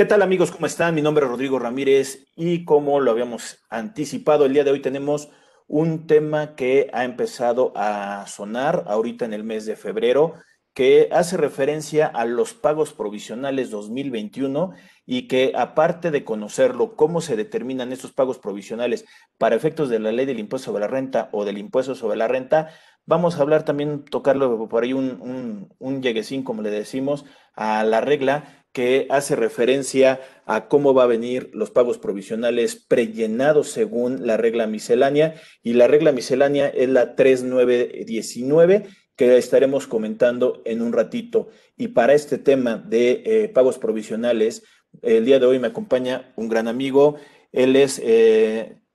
¿Qué tal amigos? ¿Cómo están? Mi nombre es Rodrigo Ramírez y como lo habíamos anticipado, el día de hoy tenemos un tema que ha empezado a sonar ahorita en el mes de febrero, que hace referencia a los pagos provisionales 2021 y que aparte de conocerlo, cómo se determinan estos pagos provisionales para efectos de la ley del impuesto sobre la renta o del impuesto sobre la renta, vamos a hablar también, tocarlo por ahí un lleguesín, como le decimos, a la regla que hace referencia a cómo va a venir los pagos provisionales prellenados según la regla miscelánea, y la regla miscelánea es la 3919 que estaremos comentando en un ratito. Y para este tema de pagos provisionales, el día de hoy me acompaña un gran amigo. Él es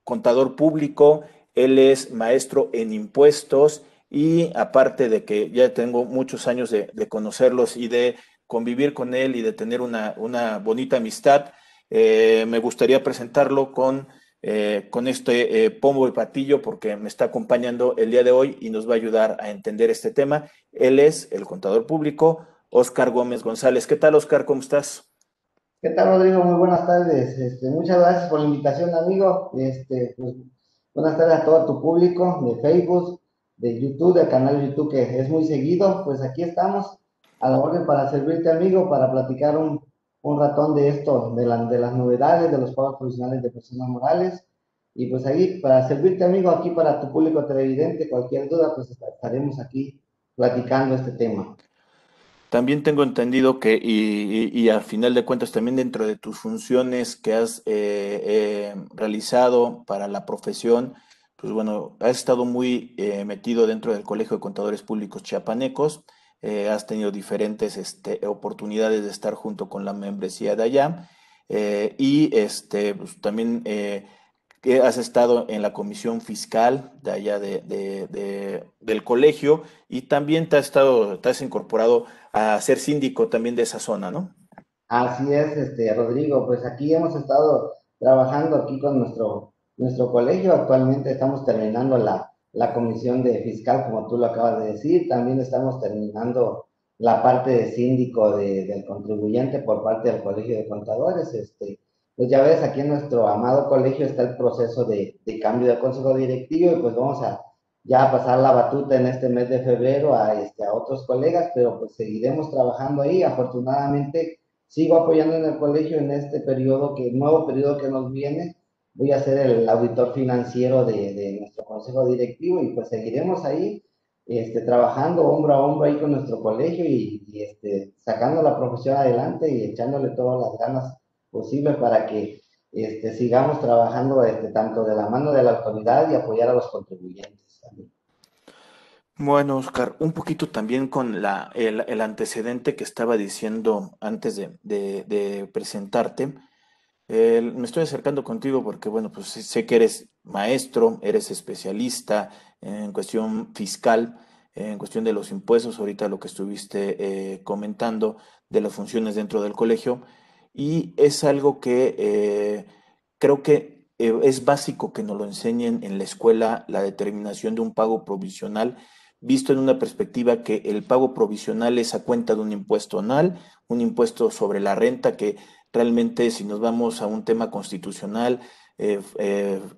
contador público, él es maestro en impuestos, y aparte de que ya tengo muchos años de conocerlos y de convivir con él y de tener una bonita amistad, me gustaría presentarlo con este pombo y patillo porque me está acompañando el día de hoy y nos va a ayudar a entender este tema. Él es el contador público Oscar Gómez González. ¿Qué tal, Oscar? ¿Cómo estás? ¿Qué tal, Rodrigo? Muy buenas tardes. Muchas gracias por la invitación, amigo. Pues, buenas tardes a todo tu público de Facebook, de YouTube, del canal de YouTube que es muy seguido. Pues aquí estamos a la orden para servirte, amigo, para platicar un ratón de esto, de las novedades, de los pagos provisionales de personas morales. Y pues ahí, para servirte, amigo, aquí para tu público televidente, cualquier duda, pues estaremos aquí platicando este tema. También tengo entendido que, y a final de cuentas, también dentro de tus funciones que has realizado para la profesión, pues bueno, has estado muy metido dentro del Colegio de Contadores Públicos Chiapanecos, has tenido diferentes oportunidades de estar junto con la membresía de allá, pues, también que has estado en la comisión fiscal de allá del colegio, y también te has incorporado a ser síndico también de esa zona, ¿no? Así es, Rodrigo, pues aquí hemos estado trabajando aquí con nuestro colegio. Actualmente estamos terminando la comisión de fiscal, como tú lo acabas de decir. También estamos terminando la parte de síndico del contribuyente por parte del Colegio de Contadores. Pues ya ves, aquí en nuestro amado colegio está el proceso de cambio de consejo directivo y pues vamos a ya pasar la batuta en este mes de febrero a otros colegas, pero pues seguiremos trabajando ahí. Afortunadamente sigo apoyando en el colegio en este periodo, nuevo periodo que nos viene. Voy a ser el auditor financiero de nuestro consejo directivo y pues seguiremos ahí, trabajando hombro a hombro ahí con nuestro colegio y sacando la profesión adelante y echándole todas las ganas posibles para que sigamos trabajando tanto de la mano de la autoridad y apoyar a los contribuyentes también. Bueno, Oscar, un poquito también con el antecedente que estaba diciendo antes de presentarte. Me estoy acercando contigo porque, bueno, pues sé que eres maestro, eres especialista en cuestión fiscal, en cuestión de los impuestos, ahorita lo que estuviste comentando de las funciones dentro del colegio, y es algo que creo que es básico que nos lo enseñen en la escuela, la determinación de un pago provisional, visto en una perspectiva que el pago provisional es a cuenta de un impuesto anual, un impuesto sobre la renta que realmente, si nos vamos a un tema constitucional,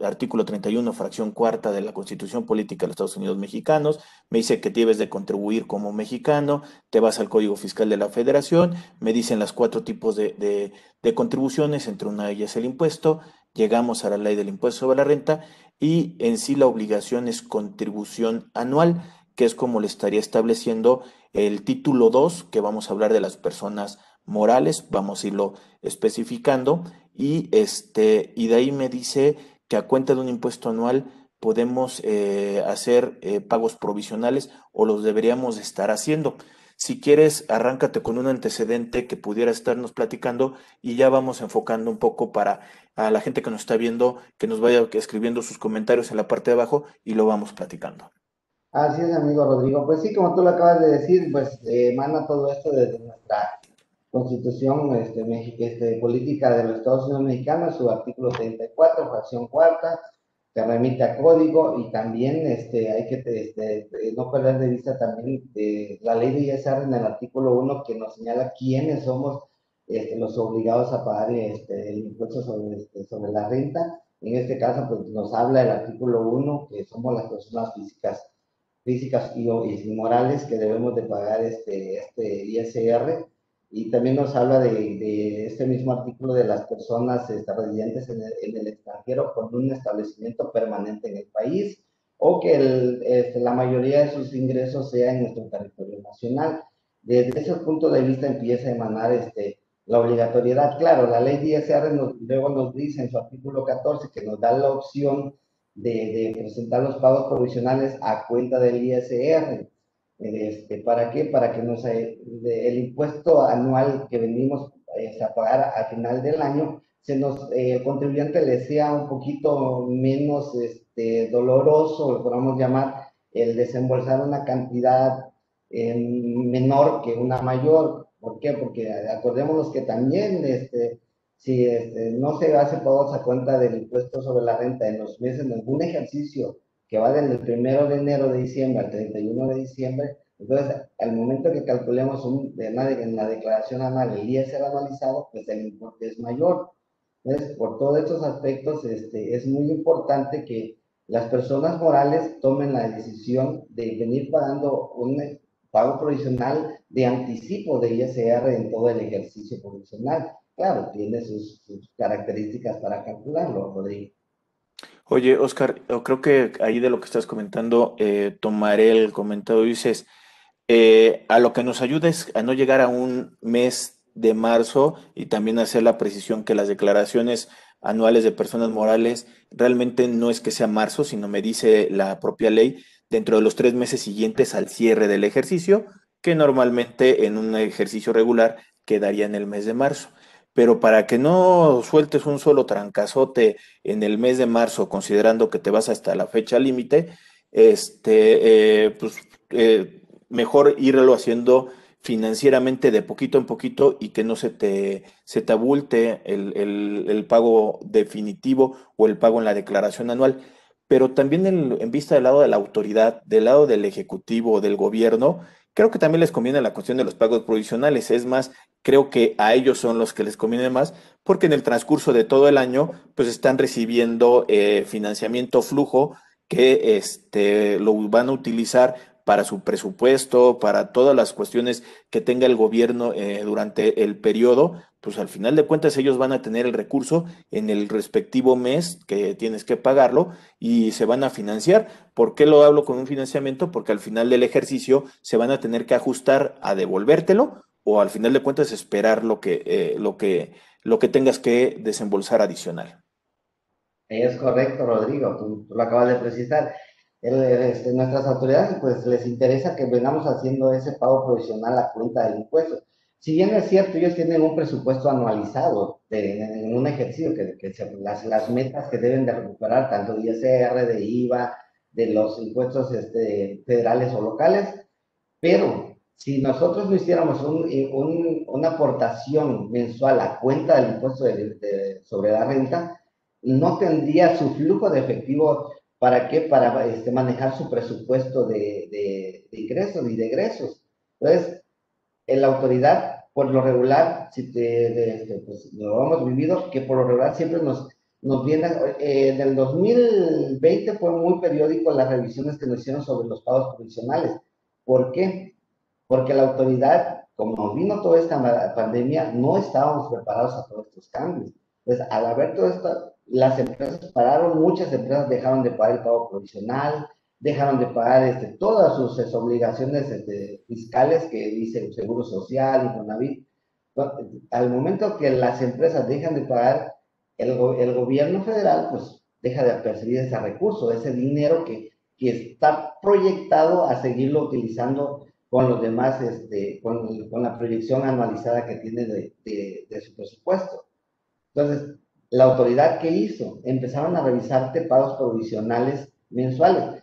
artículo 31, fracción cuarta de la Constitución Política de los Estados Unidos Mexicanos, me dice que debes de contribuir como mexicano. Te vas al Código Fiscal de la Federación, me dicen las cuatro tipos de contribuciones, entre una de ellas el impuesto, llegamos a la ley del impuesto sobre la renta, y en sí la obligación es contribución anual, que es como le estaría estableciendo el título 2, que vamos a hablar de las personas morales, vamos a irlo especificando, y de ahí me dice que a cuenta de un impuesto anual podemos hacer pagos provisionales o los deberíamos estar haciendo. Si quieres, arráncate con un antecedente que pudiera estarnos platicando y ya vamos enfocando un poco para a la gente que nos está viendo, que nos vaya escribiendo sus comentarios en la parte de abajo y lo vamos platicando. Así es, amigo Rodrigo. Pues sí, como tú lo acabas de decir, pues emana todo esto desde nuestra Constitución política de los Estados Unidos Mexicanos, su artículo 34, fracción cuarta, que remite a código y también hay que no perder de vista también la ley de ISR en el artículo 1 que nos señala quiénes somos los obligados a pagar el impuesto sobre la renta. En este caso, pues nos habla el artículo 1, que somos las personas físicas y morales que debemos de pagar este ISR, y también nos habla de este mismo artículo de las personas residentes en el extranjero con un establecimiento permanente en el país, o que la mayoría de sus ingresos sea en nuestro territorio nacional. Desde ese punto de vista empieza a emanar la obligatoriedad. Claro, la ley de ISR luego nos dice en su artículo 14 que nos da la opción de presentar los pagos provisionales a cuenta del ISR. ¿Para qué? Para que el impuesto anual que venimos a pagar al final del año, el contribuyente le sea un poquito menos doloroso, lo podemos llamar, el desembolsar una cantidad menor que una mayor. ¿Por qué? Porque acordémonos que también si no se hace pagos a cuenta del impuesto sobre la renta en los meses, en algún ejercicio que va desde el 1 de enero de diciembre al 31 de diciembre, entonces al momento que calculemos en la declaración anual el ISR anualizado, pues el importe es mayor. Entonces, por todos estos aspectos, es muy importante que las personas morales tomen la decisión de venir pagando un pago provisional de anticipo de ISR en todo el ejercicio provisional. Claro, tiene sus características para calcularlo, Rodrigo. Oye, Oscar, yo creo que ahí de lo que estás comentando, tomaré el comentario, dices, a lo que nos ayuda es a no llegar a un mes de marzo y también hacer la precisión que las declaraciones anuales de personas morales realmente no es que sea marzo, sino me dice la propia ley dentro de los 3 meses siguientes al cierre del ejercicio, que normalmente en un ejercicio regular quedaría en el mes de marzo. Pero para que no sueltes un solo trancazote en el mes de marzo, considerando que te vas hasta la fecha límite, pues mejor irlo haciendo financieramente de poquito en poquito y que no se te abulte el pago definitivo o el pago en la declaración anual. Pero también en vista del lado de la autoridad, del lado del ejecutivo, del gobierno, creo que también les conviene la cuestión de los pagos provisionales. Es más, creo que a ellos son los que les conviene más, porque en el transcurso de todo el año, pues están recibiendo financiamiento flujo que lo van a utilizar para su presupuesto, para todas las cuestiones que tenga el gobierno durante el periodo, pues al final de cuentas ellos van a tener el recurso en el respectivo mes que tienes que pagarlo y se van a financiar. ¿Por qué lo hablo con un financiamiento? Porque al final del ejercicio se van a tener que ajustar a devolvértelo o al final de cuentas esperar lo que tengas que desembolsar adicional. Es correcto, Rodrigo, tú lo acabas de precisar. Nuestras autoridades pues les interesa que vengamos haciendo ese pago provisional a cuenta del impuesto. Si bien es cierto, ellos tienen un presupuesto anualizado en un ejercicio las metas que deben de recuperar, tanto de ISR, de IVA, de los impuestos federales o locales, pero si nosotros no hiciéramos una aportación mensual a cuenta del impuesto sobre la renta, no tendría su flujo de efectivo. ¿Para qué? Para manejar su presupuesto de ingresos y de egresos. Entonces, en la autoridad, por lo regular, pues, lo hemos vivido, que por lo regular siempre nos viene, en el 2020 fue muy periódico las revisiones que nos hicieron sobre los pagos provisionales. ¿Por qué? Porque la autoridad, como vino toda esta pandemia, no estábamos preparados a todos estos cambios. Entonces, al haber todo esto, las empresas pararon, muchas empresas dejaron de pagar el pago provisional, dejaron de pagar todas sus obligaciones fiscales que dice el Seguro Social, Infonavit. Al momento que las empresas dejan de pagar, el gobierno federal pues deja de percibir ese recurso, ese dinero que está proyectado a seguirlo utilizando con los demás, con la proyección anualizada que tiene de su presupuesto. Entonces, la autoridad, ¿qué hizo? Empezaron a revisarte pagos provisionales mensuales.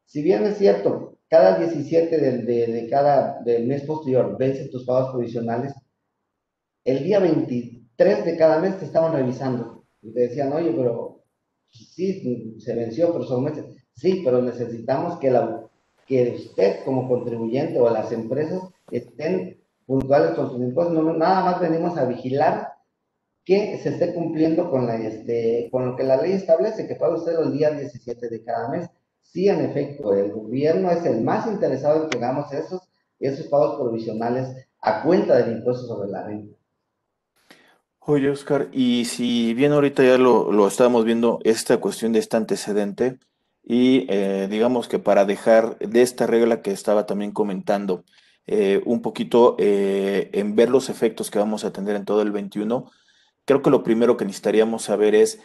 Si bien es cierto, cada 17 del mes posterior vencen tus pagos provisionales, el día 23 de cada mes te estaban revisando y te decían, oye, pero sí, se venció, pero son meses. Sí, pero necesitamos que usted como contribuyente o las empresas estén puntuales con sus impuestos, no, nada más venimos a vigilar que se esté cumpliendo con lo que la ley establece, que paga usted los días 17 de cada mes. Sí, en efecto, el gobierno es el más interesado en que hagamos esos pagos provisionales a cuenta del impuesto sobre la renta. Oye, Oscar, y si bien ahorita ya lo estábamos viendo, esta cuestión de este antecedente, y digamos que para dejar de esta regla que estaba también comentando, un poquito en ver los efectos que vamos a tener en todo el 21, creo que lo primero que necesitaríamos saber es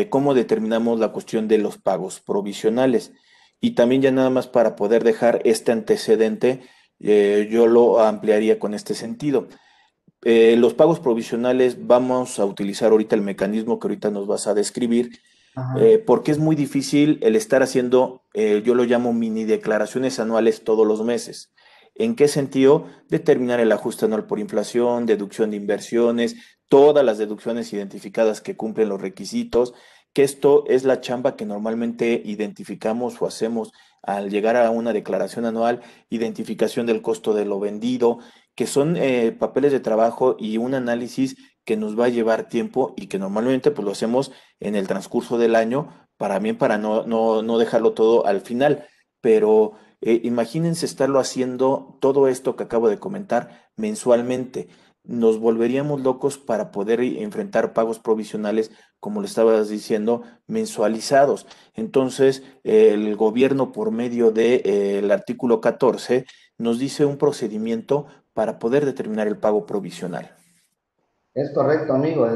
cómo determinamos la cuestión de los pagos provisionales. Y también ya nada más para poder dejar este antecedente, yo lo ampliaría con este sentido. Los pagos provisionales vamos a utilizar ahorita el mecanismo que ahorita nos vas a describir, Ajá. porque es muy difícil el estar haciendo, yo lo llamo mini declaraciones anuales todos los meses. ¿En qué sentido? Determinar el ajuste anual por inflación, deducción de inversiones, todas las deducciones identificadas que cumplen los requisitos, que esto es la chamba que normalmente identificamos o hacemos al llegar a una declaración anual, identificación del costo de lo vendido, que son papeles de trabajo y un análisis que nos va a llevar tiempo y que normalmente pues lo hacemos en el transcurso del año, para bien, para no dejarlo todo al final. Pero imagínense estarlo haciendo todo esto que acabo de comentar mensualmente. Nos volveríamos locos para poder enfrentar pagos provisionales, como le estabas diciendo, mensualizados. Entonces, el gobierno, por medio del artículo 14, nos dice un procedimiento para poder determinar el pago provisional. Es correcto, amigo.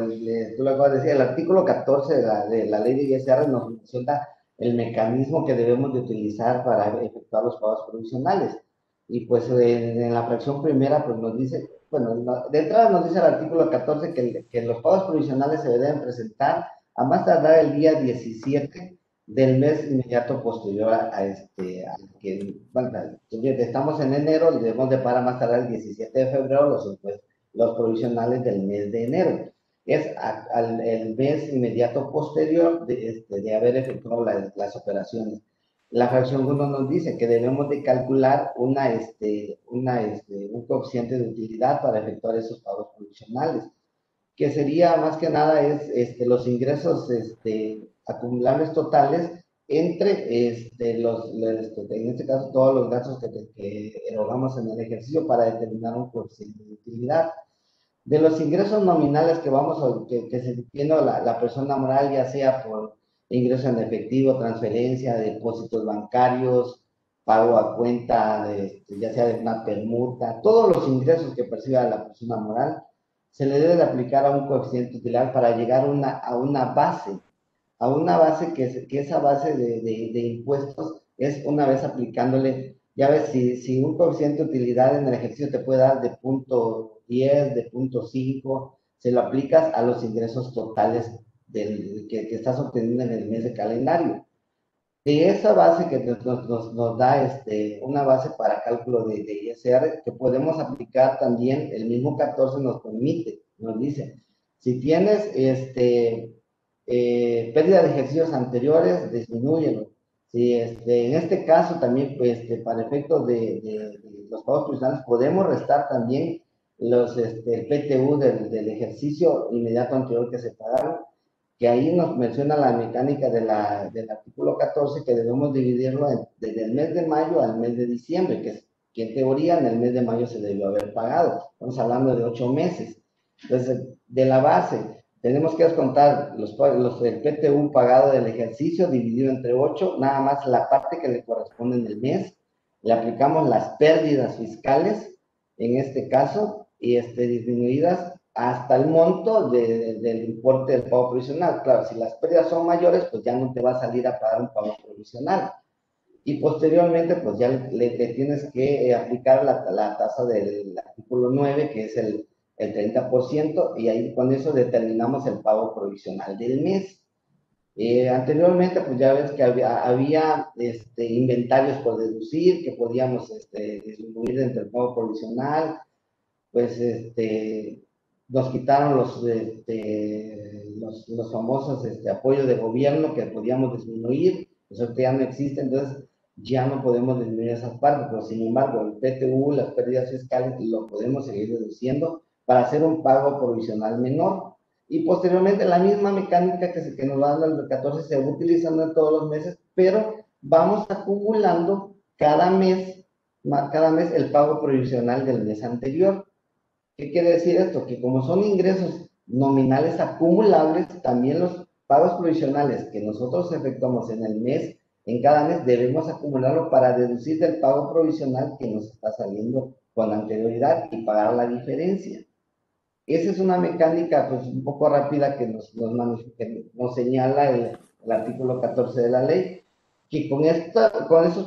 Tú lo acabas de decir, el artículo 14 de la ley de ISR nos menciona el mecanismo que debemos de utilizar para efectuar los pagos provisionales. Y pues en la fracción primera, pues nos dice, bueno, de entrada nos dice el artículo 14 que los pagos provisionales se deben presentar a más tardar el día 17 del mes inmediato posterior bueno, estamos en enero, debemos de pagar a más tardar el 17 de febrero los provisionales del mes de enero. Es el mes inmediato posterior de haber efectuado las operaciones. La fracción 1 nos dice que debemos de calcular un coeficiente de utilidad para efectuar esos pagos provisionales, que sería más que nada los ingresos acumulables totales entre en este caso todos los gastos que erogamos en el ejercicio para determinar un coeficiente de utilidad. De los ingresos nominales que se tiene la persona moral, ya sea por ingreso en efectivo, transferencia, depósitos bancarios, pago a cuenta, ya sea de una permuta, todos los ingresos que perciba la persona moral, se le debe de aplicar a un coeficiente utilidad para llegar a una base que esa base de impuestos es una vez aplicándole, ya ves, si un coeficiente de utilidad en el ejercicio te puede dar de punto 10, de punto 5, se lo aplicas a los ingresos totales que estás obteniendo en el mes de calendario. De esa base que nos da una base para cálculo de ISR, que podemos aplicar también, el mismo 14 nos permite, nos dice, si tienes pérdida de ejercicios anteriores, disminúyelo. Si en este caso también, pues, para efectos de los pagos provisionales, podemos restar también el PTU del ejercicio inmediato anterior que se pagaron, que ahí nos menciona la mecánica del artículo 14, que debemos dividirlo desde el mes de mayo al mes de diciembre, que en teoría en el mes de mayo se debió haber pagado. Estamos hablando de 8 meses. Entonces, de la base, tenemos que descontar el PTU pagado del ejercicio dividido entre 8, nada más la parte que le corresponde en el mes. Le aplicamos las pérdidas fiscales, en este caso, y disminuidas hasta el monto del importe del pago provisional. Claro, si las pérdidas son mayores, pues ya no te va a salir a pagar un pago provisional. Y posteriormente, pues ya le tienes que aplicar la tasa del artículo 9, que es el 30%, y ahí con eso determinamos el pago provisional del mes. Anteriormente, pues ya ves que había inventarios por deducir, que podíamos disminuir entre el pago provisional, pues nos quitaron los famosos apoyos de gobierno que podíamos disminuir, eso ya no existe. Entonces ya no podemos disminuir esas partes, pero sin embargo, el PTU, las pérdidas fiscales, lo podemos seguir deduciendo para hacer un pago provisional menor. Y posteriormente la misma mecánica que nos va dando el 14 se va utilizando en todos los meses, pero vamos acumulando cada mes el pago provisional del mes anterior. ¿Qué quiere decir esto? Que como son ingresos nominales acumulables, también los pagos provisionales que nosotros efectuamos en el mes, en cada mes, debemos acumularlo para deducir del pago provisional que nos está saliendo con anterioridad y pagar la diferencia. Esa es una mecánica pues un poco rápida que nos señala el artículo 14 de la ley, que con estos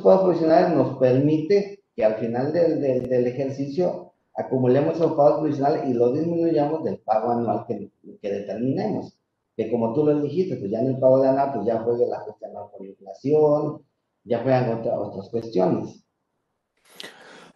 pagos provisionales nos permite que al final del ejercicio acumulemos esos pagos provisionales y lo disminuyamos del pago anual que determinemos. Que como tú lo dijiste, pues ya en el pago de anual, pues ya juega el ajuste anual por inflación, ya juegan otras cuestiones.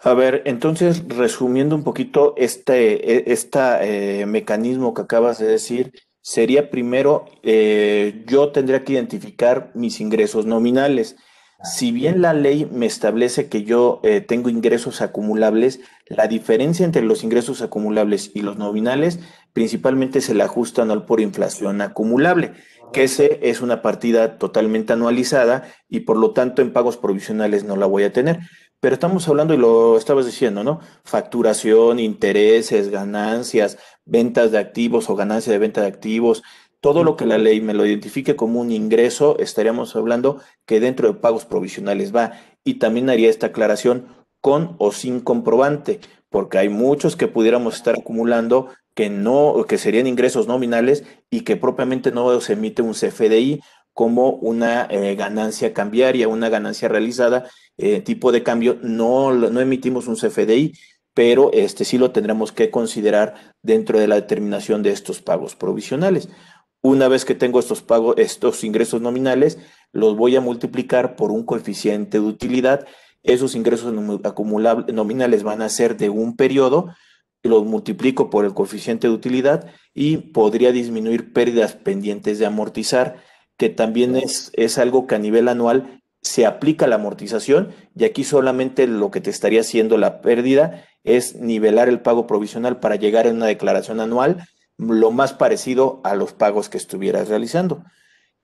A ver, entonces, resumiendo un poquito este mecanismo que acabas de decir, sería primero, yo tendría que identificar mis ingresos nominales. Si Así es, bien la ley me establece que yo tengo ingresos acumulables, la diferencia entre los ingresos acumulables y los nominales principalmente se le ajusta anual por inflación acumulable, que correcto. ese es una partida totalmente anualizada y por lo tanto en pagos provisionales no la voy a tener. Pero estamos hablando, y lo estabas diciendo, ¿no? Facturación, intereses, ganancias, ventas de activos o ganancia de venta de activos, todo lo que la ley me lo identifique como un ingreso, estaríamos hablando que dentro de pagos provisionales va. Y también haría esta aclaración con o sin comprobante, porque hay muchos que pudiéramos estar acumulando que no, que serían ingresos nominales y que propiamente no se emite un CFDI como una ganancia cambiaria, una ganancia realizada tipo de cambio, no emitimos un CFDI, pero sí lo tendremos que considerar dentro de la determinación de estos pagos provisionales. Una vez que tengo estos pagos, estos ingresos nominales, los voy a multiplicar por un coeficiente de utilidad. Esos ingresos acumulables nominales van a ser de un periodo, los multiplico por el coeficiente de utilidad y podría disminuir pérdidas pendientes de amortizar, que también es algo que a nivel anual se aplica la amortización y aquí solamente lo que te estaría haciendo la pérdida es nivelar el pago provisional para llegar a una declaración anual lo más parecido a los pagos que estuvieras realizando,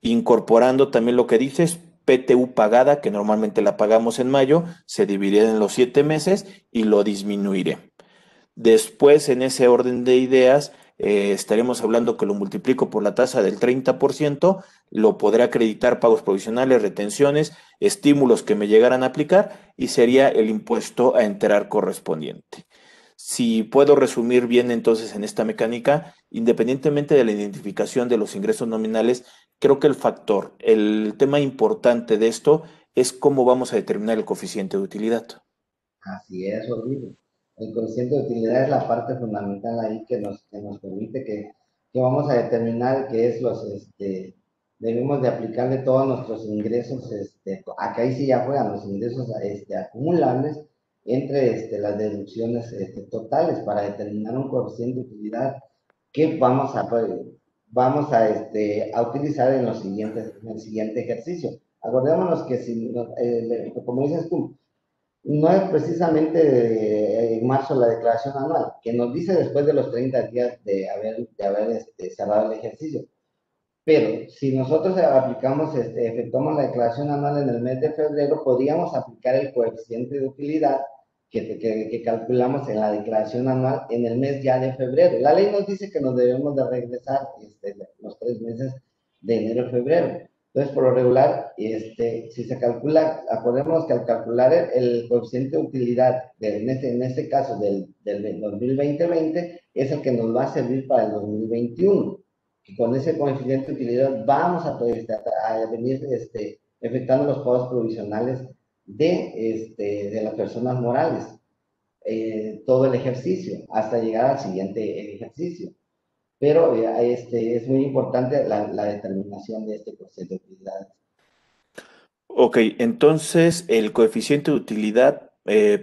incorporando también lo que dices, PTU pagada, que normalmente la pagamos en mayo, se dividirá en los 7 meses y lo disminuiré. Después, en ese orden de ideas, estaremos hablando que lo multiplico por la tasa del 30%, lo podré acreditar pagos provisionales, retenciones, estímulos que me llegaran a aplicar y sería el impuesto a enterar correspondiente. Si puedo resumir bien entonces en esta mecánica, independientemente de la identificación de los ingresos nominales, creo que el tema importante de esto es cómo vamos a determinar el coeficiente de utilidad. Así es, Rodrigo. El coeficiente de utilidad es la parte fundamental ahí que nos permite que vamos a determinar qué es debemos de aplicarle todos nuestros ingresos, acá ahí sí ya juegan los ingresos acumulables entre las deducciones totales para determinar un coeficiente de utilidad que vamos a utilizar en el siguiente ejercicio. Acordémonos que si, como dices tú, no es precisamente en marzo la declaración anual, que nos dice después de los 30 días de haber cerrado el ejercicio. Pero si nosotros efectuamos la declaración anual en el mes de febrero, podríamos aplicar el coeficiente de utilidad que calculamos en la declaración anual en el mes ya de febrero. La ley nos dice que nos debemos de regresar los 3 meses de enero y febrero. Entonces, por lo regular, si se calcula, acordémonos que al calcular el coeficiente de utilidad, en este caso del 2020, es el que nos va a servir para el 2021. Y con ese coeficiente de utilidad vamos a venir efectuando los pagos provisionales de las personas morales, todo el ejercicio, hasta llegar al siguiente ejercicio. Pero es muy importante la determinación de este coeficiente de utilidad. Ok, entonces el coeficiente de utilidad,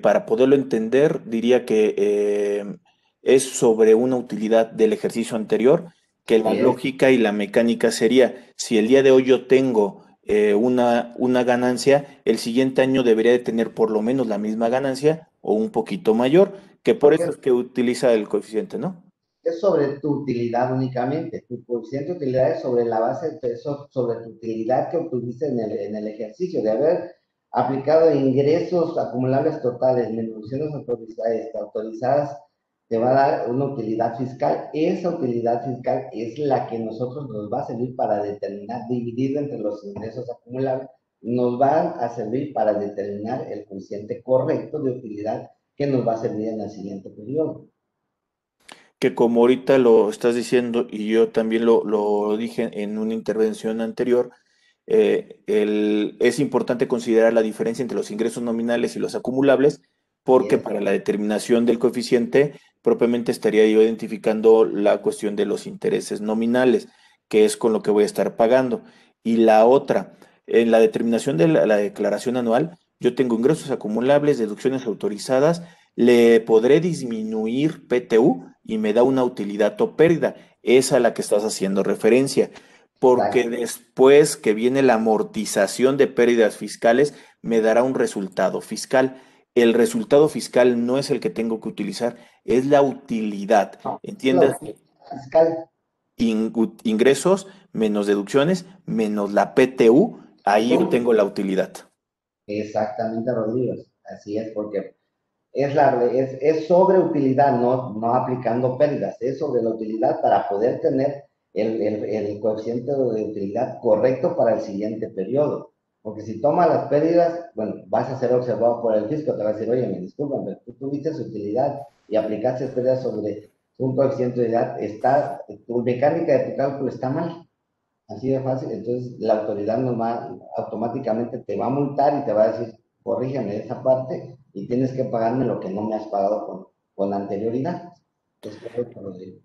para poderlo entender, diría que es sobre una utilidad del ejercicio anterior, que la Así es, lógica y la mecánica sería, si el día de hoy yo tengo una ganancia, el siguiente año debería de tener por lo menos la misma ganancia o un poquito mayor, que por eso Porque es que utiliza el coeficiente, ¿no? es sobre tu utilidad únicamente. Tu coeficiente de utilidad es sobre la base de eso, sobre tu utilidad que obtuviste en el ejercicio, de haber aplicado ingresos acumulables totales, deducciones autorizadas, te va a dar una utilidad fiscal. Esa utilidad fiscal es la que nosotros nos va a servir para determinar, dividir entre los ingresos acumulables, nos va a servir para determinar el coeficiente correcto de utilidad que nos va a servir en el siguiente periodo. Que como ahorita lo estás diciendo y yo también lo dije en una intervención anterior, es importante considerar la diferencia entre los ingresos nominales y los acumulables, Así porque es. para la determinación del coeficiente propiamente estaría yo identificando la cuestión de los intereses nominales, que es con lo que voy a estar pagando. Y la otra, en la determinación de la declaración anual, yo tengo ingresos acumulables, deducciones autorizadas, le podré disminuir PTU y me da una utilidad o pérdida, esa a la que estás haciendo referencia, porque Exacto. después que viene la amortización de pérdidas fiscales, me dará un resultado fiscal. El resultado fiscal no es el que tengo que utilizar, es la utilidad. No, es la ¿Entiendes? utilidad fiscal. Ingresos menos deducciones menos la PTU, ahí yo tengo la utilidad. Exactamente, Rodrigo. Así es, porque es sobre utilidad, no aplicando pérdidas, es sobre la utilidad para poder tener el coeficiente de utilidad correcto para el siguiente periodo. Porque si toma las pérdidas, bueno, vas a ser observado por el fisco, te va a decir, oye, me disculpan, pero tú tuviste su utilidad y aplicaste pérdidas sobre un coeficiente de utilidad, tu mecánica de tu cálculo está mal. Así de fácil, entonces la autoridad normal automáticamente te va a multar y te va a decir, corrígeme esa parte y tienes que pagarme lo que no me has pagado con anterioridad. Es correcto, Rodrigo.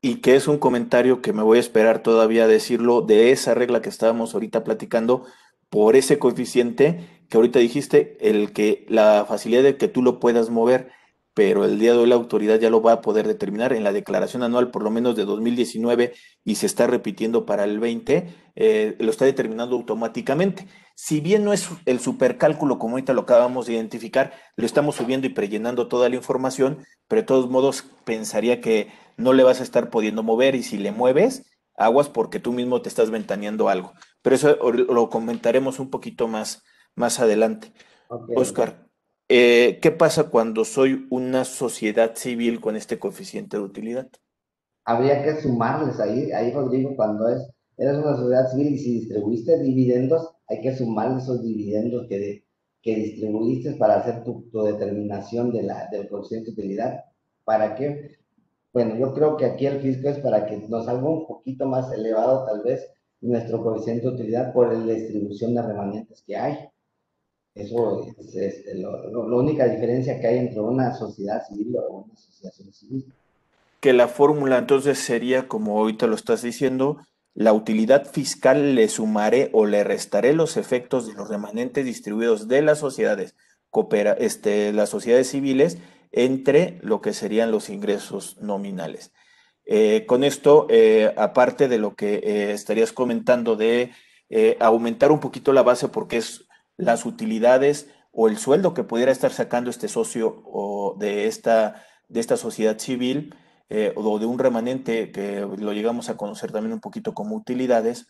Y que es un comentario que me voy a esperar todavía a decirlo de esa regla que estábamos ahorita platicando, por ese coeficiente que ahorita dijiste, el que la facilidad de que tú lo puedas mover, pero el día de hoy la autoridad ya lo va a poder determinar en la declaración anual, por lo menos de 2019, y se está repitiendo para el 20, lo está determinando automáticamente. Si bien no es el supercálculo como ahorita lo acabamos de identificar, lo estamos subiendo y prellenando toda la información, pero de todos modos pensaría que no le vas a estar pudiendo mover y si le mueves, aguas porque tú mismo te estás ventaneando algo. Pero eso lo comentaremos un poquito más adelante. Ok, Oscar, ¿qué pasa cuando soy una sociedad civil con este coeficiente de utilidad? habría que sumarles ahí Rodrigo, eres una sociedad civil y si distribuiste dividendos, hay que sumar esos dividendos que distribuiste para hacer tu determinación del coeficiente de utilidad. ¿Para qué? Bueno, yo creo que aquí el fisco es para que nos salga un poquito más elevado tal vez nuestro coeficiente de utilidad por la distribución de remanentes que hay. Eso es la única diferencia que hay entre una sociedad civil o una asociación civil. Que la fórmula entonces sería, como ahorita lo estás diciendo, la utilidad fiscal le sumaré o le restaré los efectos de los remanentes distribuidos de las sociedades, las sociedades civiles entre lo que serían los ingresos nominales. Con esto, aparte de lo que estarías comentando de aumentar un poquito la base porque es las utilidades o el sueldo que pudiera estar sacando este socio o de esta sociedad civil, o de un remanente que lo llegamos a conocer también un poquito como utilidades,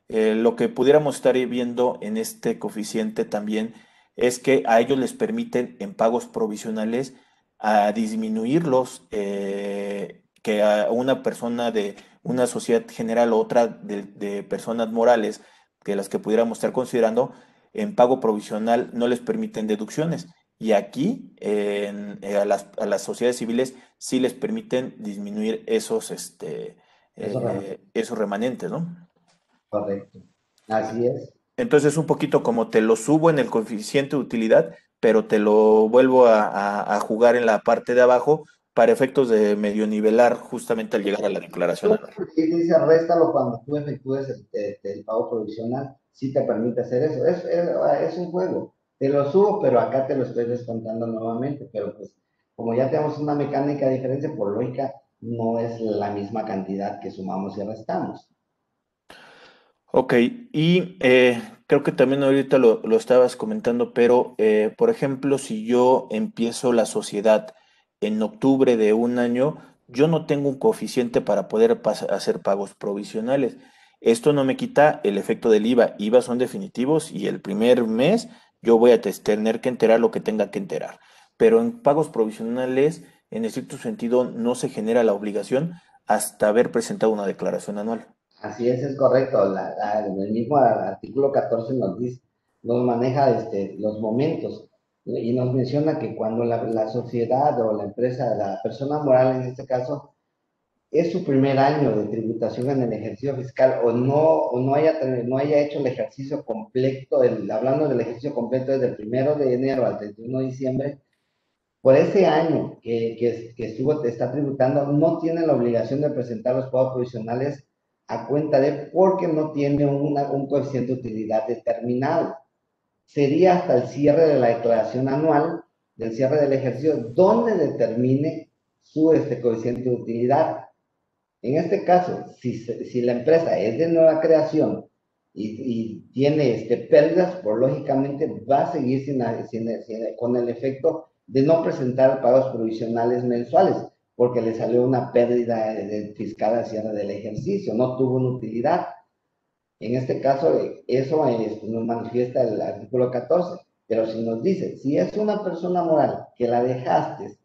lo que pudiéramos estar viendo en este coeficiente también es que a ellos les permiten en pagos provisionales a disminuirlos, que a una persona de una sociedad general o otra de personas morales, que las que pudiéramos estar considerando, en pago provisional no les permiten deducciones. Y aquí a las sociedades civiles sí les permiten disminuir Eso realmente esos remanentes, ¿no? es correcto. Así es. Entonces un poquito como te lo subo en el coeficiente de utilidad, pero te lo vuelvo a jugar en la parte de abajo para efectos de medio nivelar justamente al llegar a la declaración anual. Y dice, réstalo cuando tú efectúes el pago provisional, sí te permite hacer eso. Es un juego. Te lo subo, pero acá te lo estoy descontando nuevamente. Pero pues, como ya tenemos una mecánica diferente, por lógica, no es la misma cantidad que sumamos y restamos. Ok, y Creo que también ahorita lo estabas comentando, pero por ejemplo, si yo empiezo la sociedad en octubre de un año, yo no tengo un coeficiente para poder hacer pagos provisionales. Esto no me quita el efecto del IVA. IVA son definitivos y el primer mes yo voy a tener que enterar lo que tenga que enterar. Pero en pagos provisionales, en estricto sentido, no se genera la obligación hasta haber presentado una declaración anual. Así es correcto. El mismo artículo 14 nos maneja los momentos y nos menciona que cuando la sociedad o la empresa, la persona moral en este caso, es su primer año de tributación en el ejercicio fiscal no haya hecho el ejercicio completo, hablando del ejercicio completo desde el 1 de enero al 31 de diciembre, por ese año que está tributando, no tiene la obligación de presentar los pagos provisionales a cuenta de, porque no tiene un coeficiente de utilidad determinado. Sería hasta el cierre de la declaración anual, del cierre del ejercicio, donde determine su coeficiente de utilidad. En este caso, si la empresa es de nueva creación y tiene pérdidas, pues lógicamente va a seguir con el efecto de no presentar pagos provisionales mensuales, porque le salió una pérdida fiscal al cierre del ejercicio, no tuvo una utilidad. En este caso, eso nos manifiesta el artículo 14, pero si nos dice, si es una persona moral que la dejaste,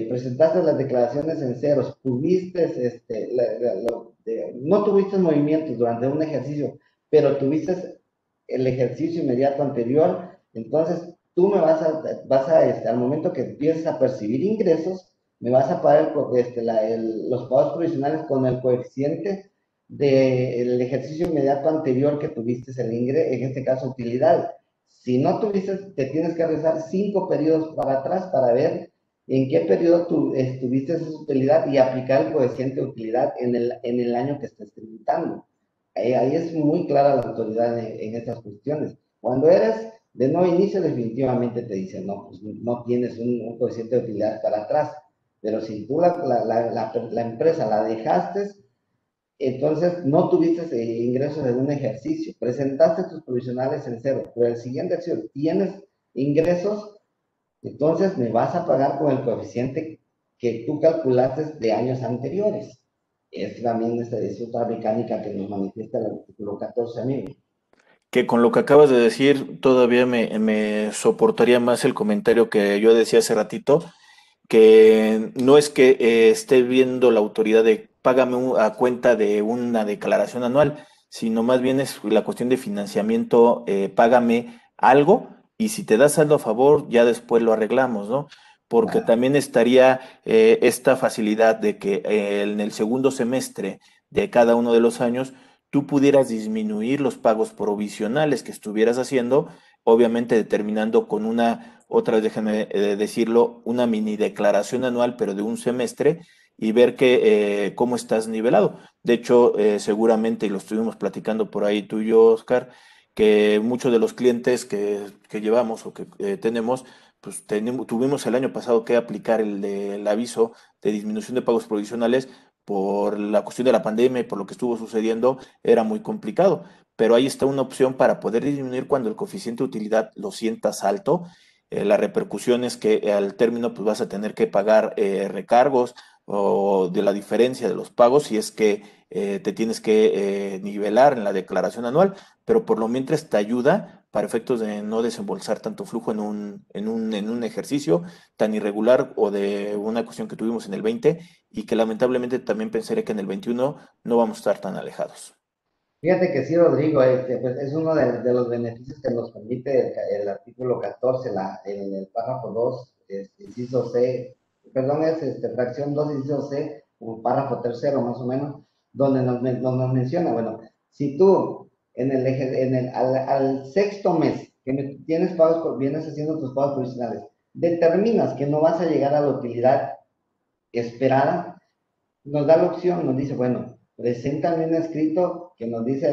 presentaste las declaraciones en ceros, no tuviste movimientos durante un ejercicio, pero tuviste el ejercicio inmediato anterior, entonces tú al momento que empieces a percibir ingresos, me vas a pagar los pagos provisionales con el coeficiente del ejercicio inmediato anterior que tuviste el ingreso, en este caso utilidad. Si no tuviste, te tienes que regresar 5 periodos para atrás para ver en qué periodo tuviste esa utilidad y aplicar el coeficiente de utilidad en el año que estés tributando. Ahí es muy clara la autoridad en estas cuestiones. Cuando eres de nuevo inicio, definitivamente te dicen, no, pues no tienes un coeficiente de utilidad para atrás. Pero si tú la empresa la dejaste, entonces no tuviste ingresos en un ejercicio, presentaste tus provisionales en cero, pero el siguiente acción tienes ingresos, entonces me vas a pagar con el coeficiente que tú calculaste de años anteriores. Es también es otra mecánica que nos manifiesta el artículo 14, amigo. Que con lo que acabas de decir, todavía me soportaría más el comentario que yo decía hace ratito, que no es que esté viendo la autoridad de págame a cuenta de una declaración anual, sino más bien es la cuestión de financiamiento, págame algo y si te das saldo a favor, ya después lo arreglamos, ¿no? Porque Claro. también estaría esta facilidad de que en el segundo semestre de cada uno de los años tú pudieras disminuir los pagos provisionales que estuvieras haciendo, obviamente determinando con una, otra vez déjenme decirlo, una mini declaración anual, pero de un semestre, y ver que, cómo estás nivelado. De hecho, seguramente, y lo estuvimos platicando por ahí tú y yo, Oscar, que muchos de los clientes que llevamos o que tenemos, pues tuvimos el año pasado que aplicar el aviso de disminución de pagos provisionales por la cuestión de la pandemia y por lo que estuvo sucediendo, era muy complicado. Pero ahí está una opción para poder disminuir cuando el coeficiente de utilidad lo sientas alto. La repercusión es que al término pues vas a tener que pagar recargos o de la diferencia de los pagos si es que te tienes que nivelar en la declaración anual, pero por lo mientras te ayuda para efectos de no desembolsar tanto flujo en un ejercicio tan irregular o de una cuestión que tuvimos en el 20 y que lamentablemente también pensaré que en el 21 no vamos a estar tan alejados. Fíjate que sí, Rodrigo, pues es uno de los beneficios que nos permite el artículo 14, el párrafo 2, inciso C, perdón, es fracción 2, inciso C, un párrafo tercero más o menos, donde nos menciona, bueno, si tú al sexto mes que tienes vienes haciendo tus pagos provisionales, determinas que no vas a llegar a la utilidad esperada, nos da la opción, nos dice, bueno, preséntame un escrito que nos dice,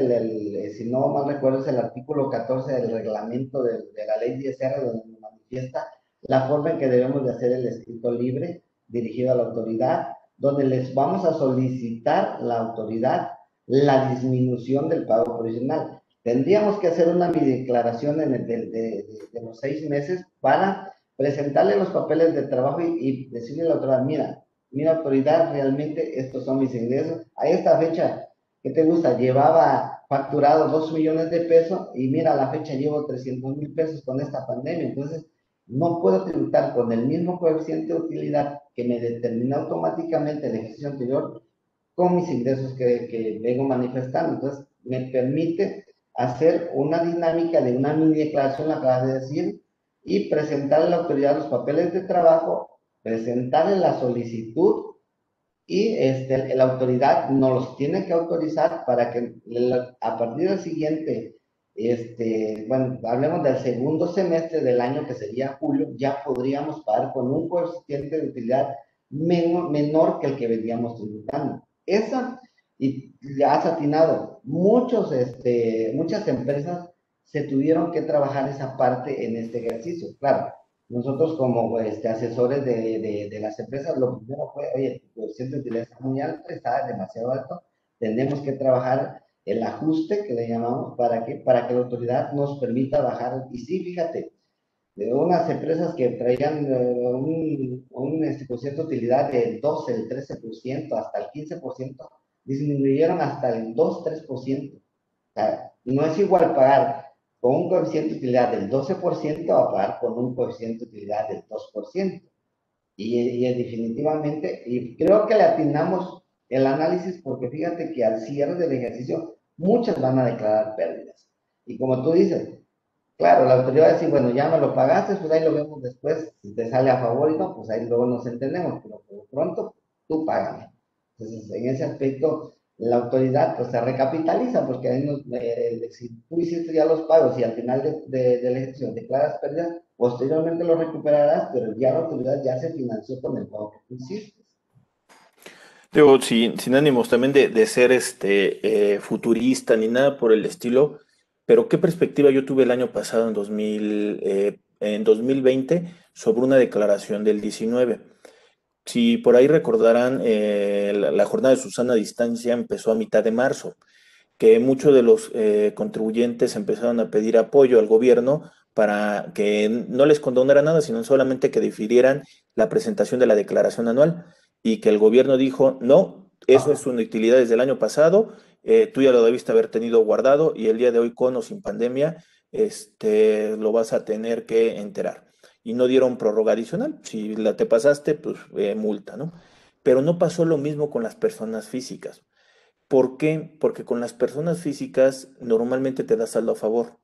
si no mal recuerdo, es el artículo 14 del reglamento de la ley 10R, donde nos manifiesta la forma en que debemos de hacer el escrito libre dirigido a la autoridad, donde les vamos a solicitar la autoridad la disminución del pago provisional. tendríamos que hacer una mi declaración de los 6 meses para presentarle los papeles de trabajo y decirle a la autoridad, mira autoridad, realmente estos son mis ingresos. A esta fecha, ¿qué te gusta? Llevaba facturado 2 millones de pesos y mira, a la fecha llevo 300,000 pesos con esta pandemia. Entonces, no puedo tributar con el mismo coeficiente de utilidad que me determina automáticamente el ejercicio anterior con mis ingresos que vengo manifestando. Entonces, me permite hacer una dinámica de una mini declaración, la acabas de decir, y presentarle a la autoridad los papeles de trabajo, presentarle la solicitud y la autoridad nos los tiene que autorizar para que a partir del siguiente, bueno, hablemos del segundo semestre del año, que sería julio, ya podríamos pagar con un coeficiente de utilidad menor que el que veníamos tributando. Esa, y ya has atinado, muchas empresas se tuvieron que trabajar esa parte en este ejercicio. Claro, nosotros como asesores de las empresas, lo primero fue, oye, tu coeficiente de utilidad está muy alto, está demasiado alto, tenemos que trabajar el ajuste que le llamamos, para que la autoridad nos permita bajar. Y sí, fíjate, de unas empresas que traían coeficiente de utilidad del 12, el 13%, hasta el 15%, disminuyeron hasta el 2-3%. O sea, no es igual pagar con un coeficiente de utilidad del 12% a pagar con un coeficiente de utilidad del 2%. Y definitivamente, y creo que le atinamos el análisis, porque fíjate que al cierre del ejercicio muchas van a declarar pérdidas. Y como tú dices, claro, la autoridad va a decir, bueno, ya me lo pagaste, pues ahí lo vemos después, si te sale a favor y no, pues ahí luego nos entendemos, pero por pronto tú págame. Entonces, en ese aspecto, la autoridad pues se recapitaliza, porque ahí si tú hiciste ya los pagos y al final de la ejecución declaras pérdidas, posteriormente lo recuperarás, pero ya la autoridad ya se financió con el pago que tú hiciste. Digo, sin ánimos también de ser futurista ni nada por el estilo, pero ¿qué perspectiva yo tuve el año pasado en 2020 sobre una declaración del 19? Si por ahí recordarán, la jornada de Susana a distancia empezó a mitad de marzo, que muchos de los contribuyentes empezaron a pedir apoyo al gobierno para que no les condonara nada, sino solamente que difirieran la presentación de la declaración anual y que el gobierno dijo, no, eso es una utilidad desde el año pasado, tú ya lo debiste haber tenido guardado y el día de hoy con o sin pandemia, lo vas a tener que enterar. Y no dieron prórroga adicional, si la te pasaste, pues multa, ¿no? Pero no pasó lo mismo con las personas físicas. ¿Por qué? Porque con las personas físicas normalmente te da saldo a favor,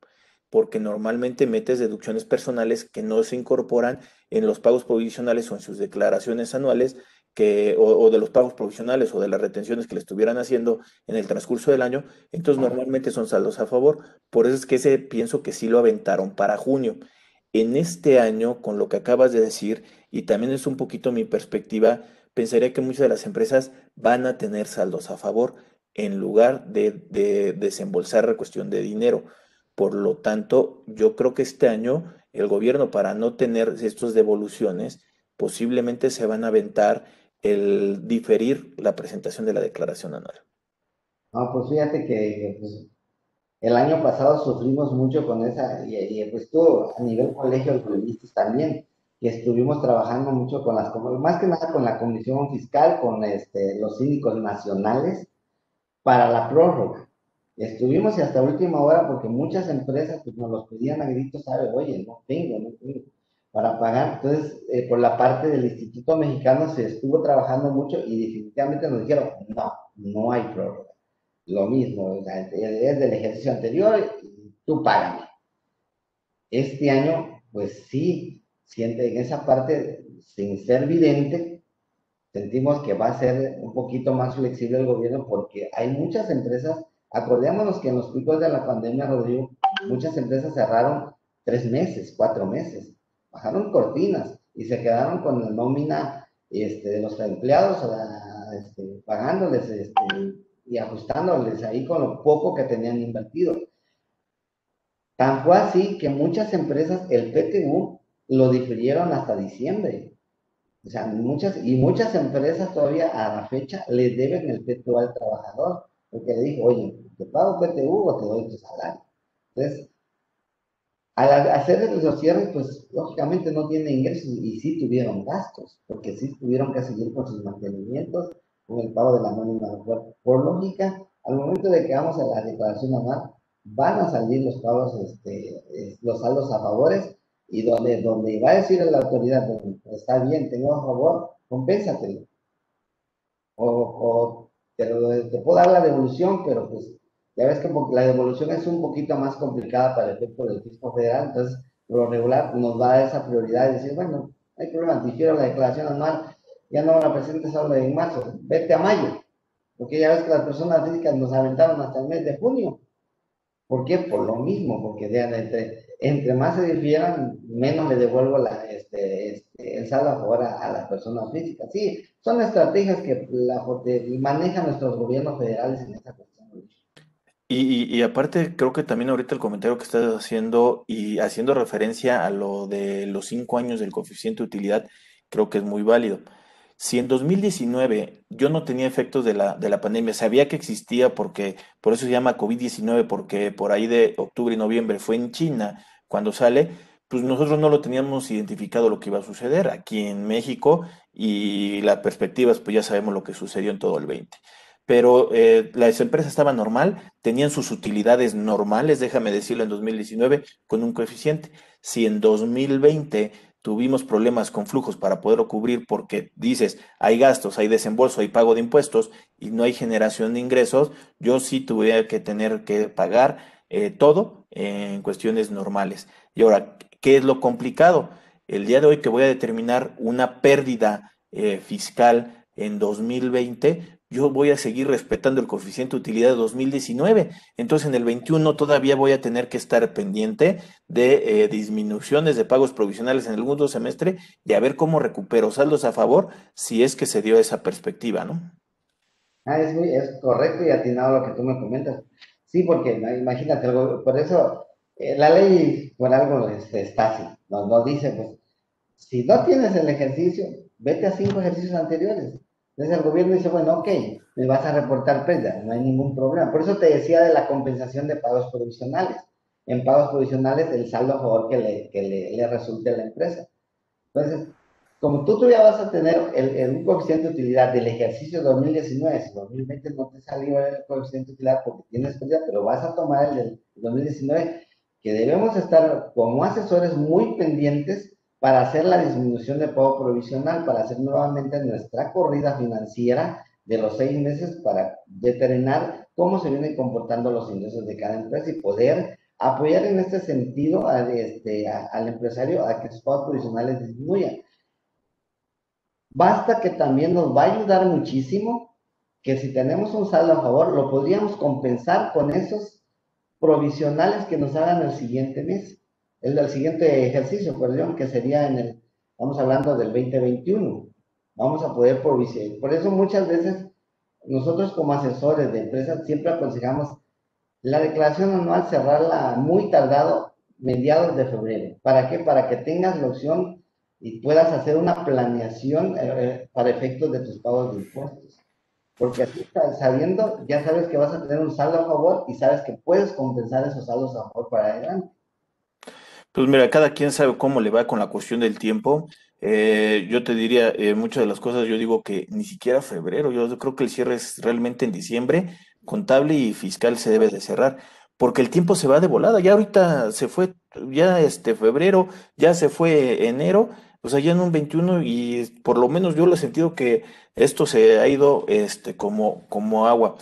porque normalmente metes deducciones personales que no se incorporan en los pagos provisionales o en sus declaraciones anuales, o de los pagos provisionales o de las retenciones que le estuvieran haciendo en el transcurso del año, entonces normalmente son saldos a favor. Por eso es que ese pienso que sí lo aventaron para junio. En este año, con lo que acabas de decir, y también es un poquito mi perspectiva, pensaría que muchas de las empresas van a tener saldos a favor en lugar de desembolsar la cuestión de dinero. Por lo tanto, yo creo que este año el gobierno, para no tener estas devoluciones, posiblemente se van a aventar el diferir la presentación de la declaración anual. No, pues fíjate que pues, el año pasado sufrimos mucho con esa, pues tú a nivel colegio lo viste también, que estuvimos trabajando mucho con más que nada con la Comisión Fiscal, con los síndicos nacionales para la prórroga. Estuvimos y hasta última hora porque muchas empresas pues, nos los pedían a gritos, ¿sabe? Oye, no tengo para pagar. Entonces, por la parte del Instituto Mexicano se estuvo trabajando mucho y definitivamente nos dijeron, no, no hay prórroga. Lo mismo, o sea, es del ejercicio anterior y tú págame. Este año, pues sí, siente en esa parte, sin ser vidente, sentimos que va a ser un poquito más flexible el gobierno porque hay muchas empresas, acordémonos que en los picos de la pandemia, Rodrigo, muchas empresas cerraron 3 meses, 4 meses, bajaron cortinas y se quedaron con la nómina de los empleados, pagándoles y ajustándoles ahí con lo poco que tenían invertido. Tan fue así que muchas empresas el PTU lo difirieron hasta diciembre. O sea, muchas empresas todavía a la fecha le deben el PTU al trabajador, porque le dijo, oye, ¿te pago PTU o te doy tu salario? Entonces, al hacer los cierres, pues lógicamente no tienen ingresos y sí tuvieron gastos, porque sí tuvieron que seguir con sus mantenimientos, con el pago de la nómina. Por lógica, al momento de que vamos a la declaración anual, van a salir los pagos, los saldos a favores, y donde va a decir a la autoridad, está bien, tengo a favor, compénsatelo. O te puedo dar la devolución, pero pues ya ves que la devolución es un poquito más complicada para el efecto del fisco federal, entonces por lo regular nos da esa prioridad de decir, bueno, no hay problema, difiero la declaración anual, ya no la presentes ahora en marzo, vete a mayo, porque ya ves que las personas físicas nos aventaron hasta el mes de junio. ¿Por qué? Por lo mismo, porque entre más se difieran, menos le devuelvo el saldo a favor a la persona física. Sí, son estrategias que manejan nuestros gobiernos federales en esta cuestión. Y aparte, creo que también ahorita el comentario que estás haciendo y haciendo referencia a lo de los 5 años del coeficiente de utilidad, creo que es muy válido. Si en 2019 yo no tenía efectos de la pandemia, sabía que existía porque, por eso se llama COVID-19, porque por ahí de octubre y noviembre fue en China cuando sale, pues nosotros no lo teníamos identificado lo que iba a suceder aquí en México y las perspectivas, pues ya sabemos lo que sucedió en todo el 20. Pero las empresas estaban normal, tenían sus utilidades normales, déjame decirlo, en 2019 con un coeficiente. Si en 2020 tuvimos problemas con flujos para poderlo cubrir porque dices, hay gastos, hay desembolso, hay pago de impuestos y no hay generación de ingresos, yo sí tuve que tener que pagar todo en cuestiones normales. Y ahora, ¿qué es lo complicado? El día de hoy que voy a determinar una pérdida fiscal en 2020, yo voy a seguir respetando el coeficiente de utilidad de 2019. Entonces, en el 21 todavía voy a tener que estar pendiente de disminuciones de pagos provisionales en el segundo semestre y a ver cómo recupero saldos a favor si es que se dio esa perspectiva, ¿no? Es correcto y atinado lo que tú me comentas. Sí, porque imagínate, por eso la ley por algo está así. Nos dice, pues, si no tienes el ejercicio, vete a 5 ejercicios anteriores. Entonces el gobierno dice, bueno, ok, me vas a reportar pérdida, no hay ningún problema. Por eso te decía de la compensación de pagos provisionales. En pagos provisionales, el saldo a favor que le resulte a la empresa. Entonces, como tú ya vas a tener un coeficiente de utilidad del ejercicio 2019, si 2020 no te salió el coeficiente de utilidad porque tienes pérdida, pero vas a tomar el del 2019, que debemos estar como asesores muy pendientes para hacer la disminución de pago provisional, para hacer nuevamente nuestra corrida financiera de los 6 meses para determinar cómo se vienen comportando los ingresos de cada empresa y poder apoyar en este sentido al empresario a que sus pagos provisionales disminuyan. Basta que también nos va a ayudar muchísimo que si tenemos un saldo a favor, lo podríamos compensar con esos provisionales que nos hagan el siguiente mes, el del siguiente ejercicio, perdón, que sería estamos hablando del 2021. Vamos a poder provisionar. Por eso muchas veces nosotros como asesores de empresas siempre aconsejamos la declaración anual cerrarla muy tardado mediados de febrero. ¿Para qué? Para que tengas la opción y puedas hacer una planeación para efectos de tus pagos de impuestos. Porque así sabiendo, ya sabes que vas a tener un saldo a favor y sabes que puedes compensar esos saldos a favor para adelante. Pues mira, cada quien sabe cómo le va con la cuestión del tiempo. Yo te diría, muchas de las cosas, yo digo que ni siquiera febrero, yo creo que el cierre es realmente en diciembre, contable y fiscal se debe de cerrar, porque el tiempo se va de volada, ya ahorita se fue, ya febrero, ya se fue enero, o sea, ya en un 21 y por lo menos yo lo he sentido que esto se ha ido como agua.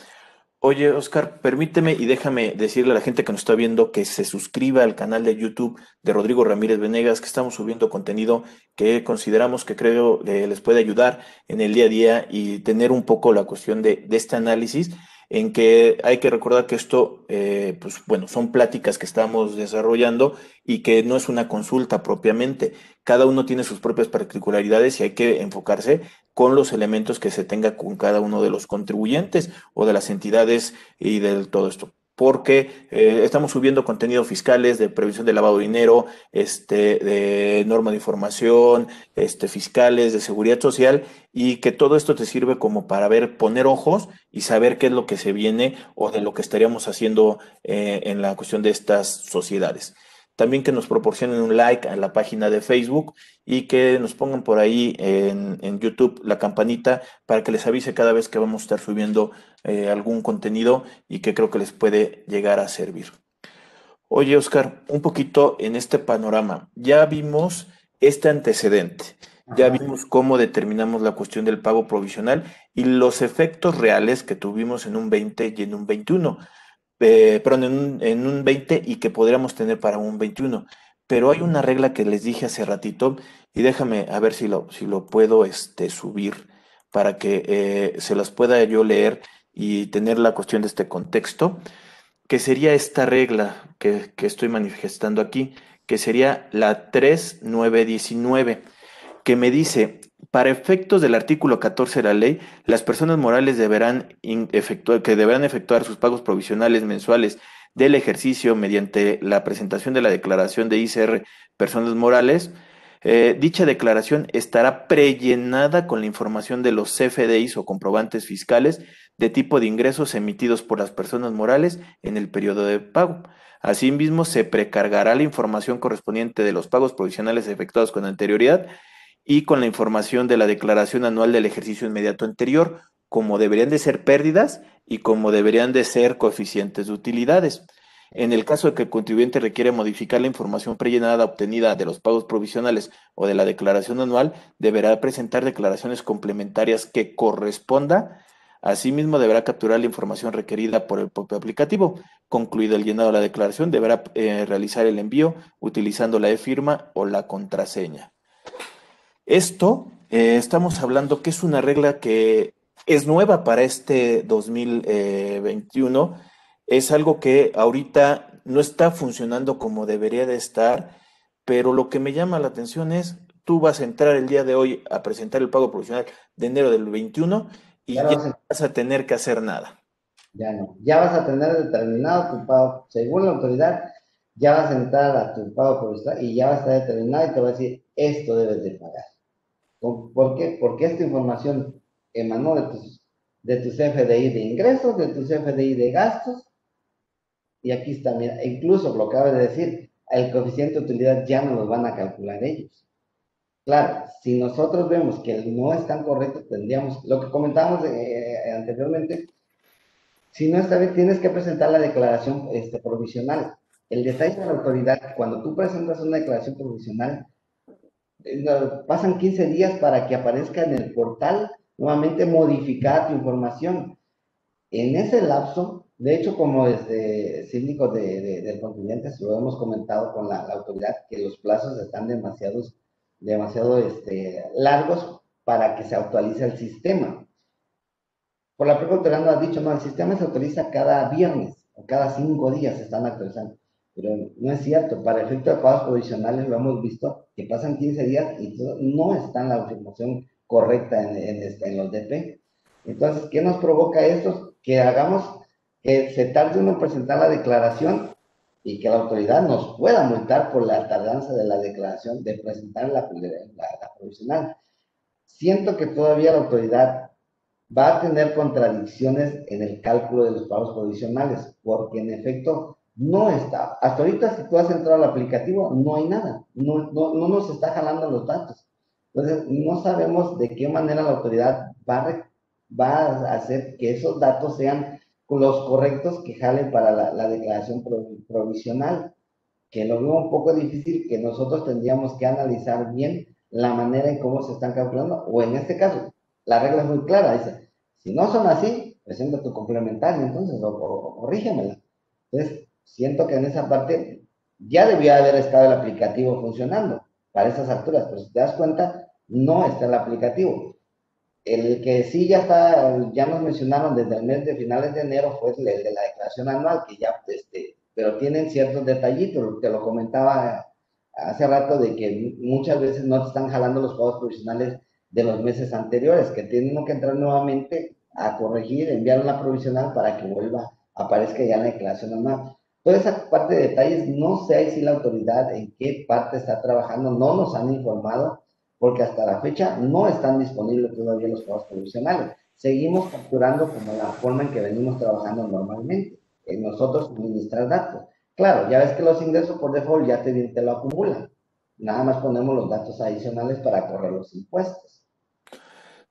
Oye, Oscar, permíteme y déjame decirle a la gente que nos está viendo que se suscriba al canal de YouTube de Rodrigo Ramírez Venegas, que estamos subiendo contenido que consideramos que creo les puede ayudar en el día a día y tener un poco la cuestión de este análisis, en que hay que recordar que esto, pues bueno, son pláticas que estamos desarrollando y que no es una consulta propiamente. Cada uno tiene sus propias particularidades y hay que enfocarse con los elementos que se tenga con cada uno de los contribuyentes o de las entidades y de todo esto. porque estamos subiendo contenido fiscales de prevención de lavado de dinero, de norma de información, fiscales, de seguridad social, y que todo esto te sirve como para ver, poner ojos y saber qué es lo que se viene o de lo que estaríamos haciendo en la cuestión de estas sociedades. También que nos proporcionen un like a la página de Facebook y que nos pongan por ahí en YouTube la campanita para que les avise cada vez que vamos a estar subiendo algún contenido y que creo que les puede llegar a servir. Oye, Oscar, un poquito en este panorama. Ya vimos este antecedente, ya Ajá. vimos cómo determinamos la cuestión del pago provisional y los efectos reales que tuvimos en un 20 y en un 21, perdón, en un 20 y que podríamos tener para un 21. Pero hay una regla que les dije hace ratito y déjame a ver si lo puedo subir para que se las pueda yo leer y tener la cuestión de este contexto, que sería esta regla que estoy manifestando aquí, que sería la 3919, que me dice, para efectos del artículo 14 de la ley, las personas morales deberán efectuar sus pagos provisionales mensuales del ejercicio mediante la presentación de la declaración de ICR personas morales. Dicha declaración estará prellenada con la información de los CFDIs o comprobantes fiscales de tipo de ingresos emitidos por las personas morales en el periodo de pago. Asimismo, se precargará la información correspondiente de los pagos provisionales efectuados con anterioridad y con la información de la declaración anual del ejercicio inmediato anterior, como deberían de ser pérdidas y como deberían de ser coeficientes de utilidades. En el caso de que el contribuyente requiere modificar la información prellenada obtenida de los pagos provisionales o de la declaración anual, deberá presentar declaraciones complementarias que corresponda. Asimismo, deberá capturar la información requerida por el propio aplicativo. Concluido el llenado de la declaración, deberá realizar el envío utilizando la e-firma o la contraseña. Esto, estamos hablando que es una regla que es nueva para este 2021. Es algo que ahorita no está funcionando como debería de estar, pero lo que me llama la atención es, tú vas a entrar el día de hoy a presentar el pago provisional de enero del 21 Ya y lo ya vas no a, vas a tener que hacer nada. ya no. Ya vas a tener determinado tu pago. Según la autoridad, ya vas a entrar a tu pago provisional y ya va a estar determinado y te va a decir, esto debes de pagar. ¿Por qué? Porque esta información emanó de tu CFDI de ingresos, de tu CFDI de gastos, y aquí está, mira, incluso lo que acabas de decir, el coeficiente de utilidad ya no lo van a calcular ellos. Claro, si nosotros vemos que no es tan correcto, tendríamos, lo que comentábamos anteriormente, si no está bien, tienes que presentar la declaración provisional. El detalle de la autoridad, cuando tú presentas una declaración provisional, pasan 15 días para que aparezca en el portal nuevamente modificada tu información. En ese lapso, de hecho, como síndico del contribuyente, lo hemos comentado con la autoridad, que los plazos están demasiado largos para que se actualice el sistema. Por la propia autoridad nos ha dicho, no, el sistema se actualiza cada viernes o cada 5 días se están actualizando. Pero no es cierto, para efecto de pagos provisionales lo hemos visto que pasan 15 días y no está en la información correcta en los DP. Entonces, ¿qué nos provoca esto? Que hagamos que se tarde uno en presentar la declaración y que la autoridad nos pueda multar por la tardanza de la declaración de presentar la provisional. Siento que todavía la autoridad va a tener contradicciones en el cálculo de los pagos provisionales, porque en efecto no está. Hasta ahorita, si tú has entrado al aplicativo, no hay nada, no nos está jalando los datos. Entonces, no sabemos de qué manera la autoridad va a hacer que esos datos sean los correctos que jalen para la declaración provisional, que lo veo un poco difícil, que nosotros tendríamos que analizar bien la manera en cómo se están calculando, o en este caso, la regla es muy clara, dice, si no son así, presenta tu complementario, entonces, o corrígemela. Entonces, siento que en esa parte ya debía haber estado el aplicativo funcionando para esas alturas, pero si te das cuenta, no está el aplicativo. El que sí ya está, ya nos mencionaron desde el mes de finales de enero fue el de la declaración anual, que ya, pero tienen ciertos detallitos, te lo comentaba hace rato, de que muchas veces no te están jalando los pagos provisionales de los meses anteriores, que tienen que entrar nuevamente a corregir, enviar una provisional para que vuelva aparezca ya en la declaración anual. Toda esa parte de detalles, no sé si la autoridad en qué parte está trabajando, no nos han informado, porque hasta la fecha no están disponibles todavía los pagos provisionales. Seguimos facturando como la forma en que venimos trabajando normalmente, en nosotros suministrar datos. Claro, ya ves que los ingresos por default ya te lo acumulan. Nada más ponemos los datos adicionales para correr los impuestos.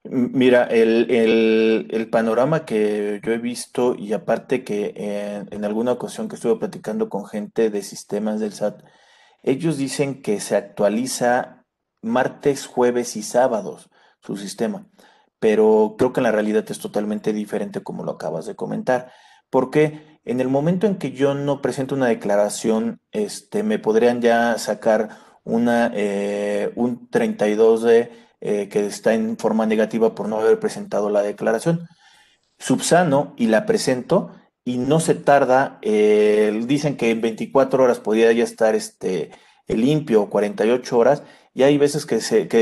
Mira, el panorama que yo he visto y aparte que en alguna ocasión que estuve platicando con gente de sistemas del SAT, ellos dicen que se actualiza martes, jueves y sábados su sistema, pero creo que en la realidad es totalmente diferente como lo acabas de comentar, porque en el momento en que yo no presento una declaración, me podrían ya sacar un 32 de que está en forma negativa por no haber presentado la declaración. Subsano y la presento y no se tarda, dicen que en 24 horas podría ya estar el limpio, 48 horas, y hay veces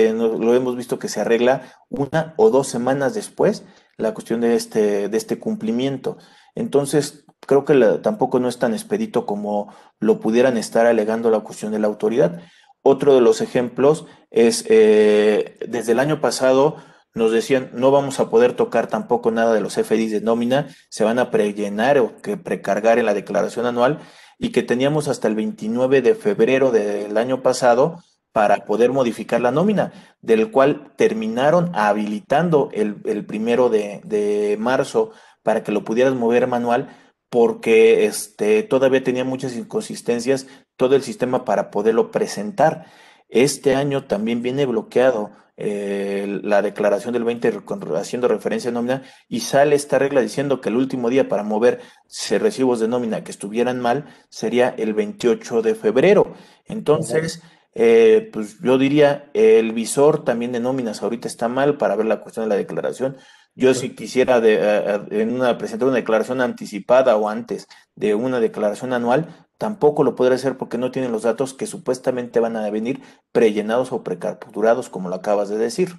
lo hemos visto que se arregla 1 o 2 semanas después la cuestión de este cumplimiento. Entonces, creo que tampoco no es tan expedito como lo pudieran estar alegando la cuestión de la autoridad. Otro de los ejemplos es, desde el año pasado, nos decían, no vamos a poder tocar tampoco nada de los FDIs de nómina, se van a prellenar o que precargar en la declaración anual y que teníamos hasta el 29 de febrero del año pasado para poder modificar la nómina, del cual terminaron habilitando el 1 de marzo para que lo pudieras mover manual porque todavía tenía muchas inconsistencias todo el sistema para poderlo presentar. Este año también viene bloqueado la declaración del 20 haciendo referencia a nómina y sale esta regla diciendo que el último día para mover recibos de nómina que estuvieran mal sería el 28 de febrero. Correcto. Entonces, pues yo diría, el visor también de nóminas ahorita está mal para ver la cuestión de la declaración. Yo si quisiera presentar una declaración anticipada o antes de una declaración anual, tampoco lo podré hacer porque no tienen los datos que supuestamente van a venir prellenados o precapturados, como lo acabas de decir.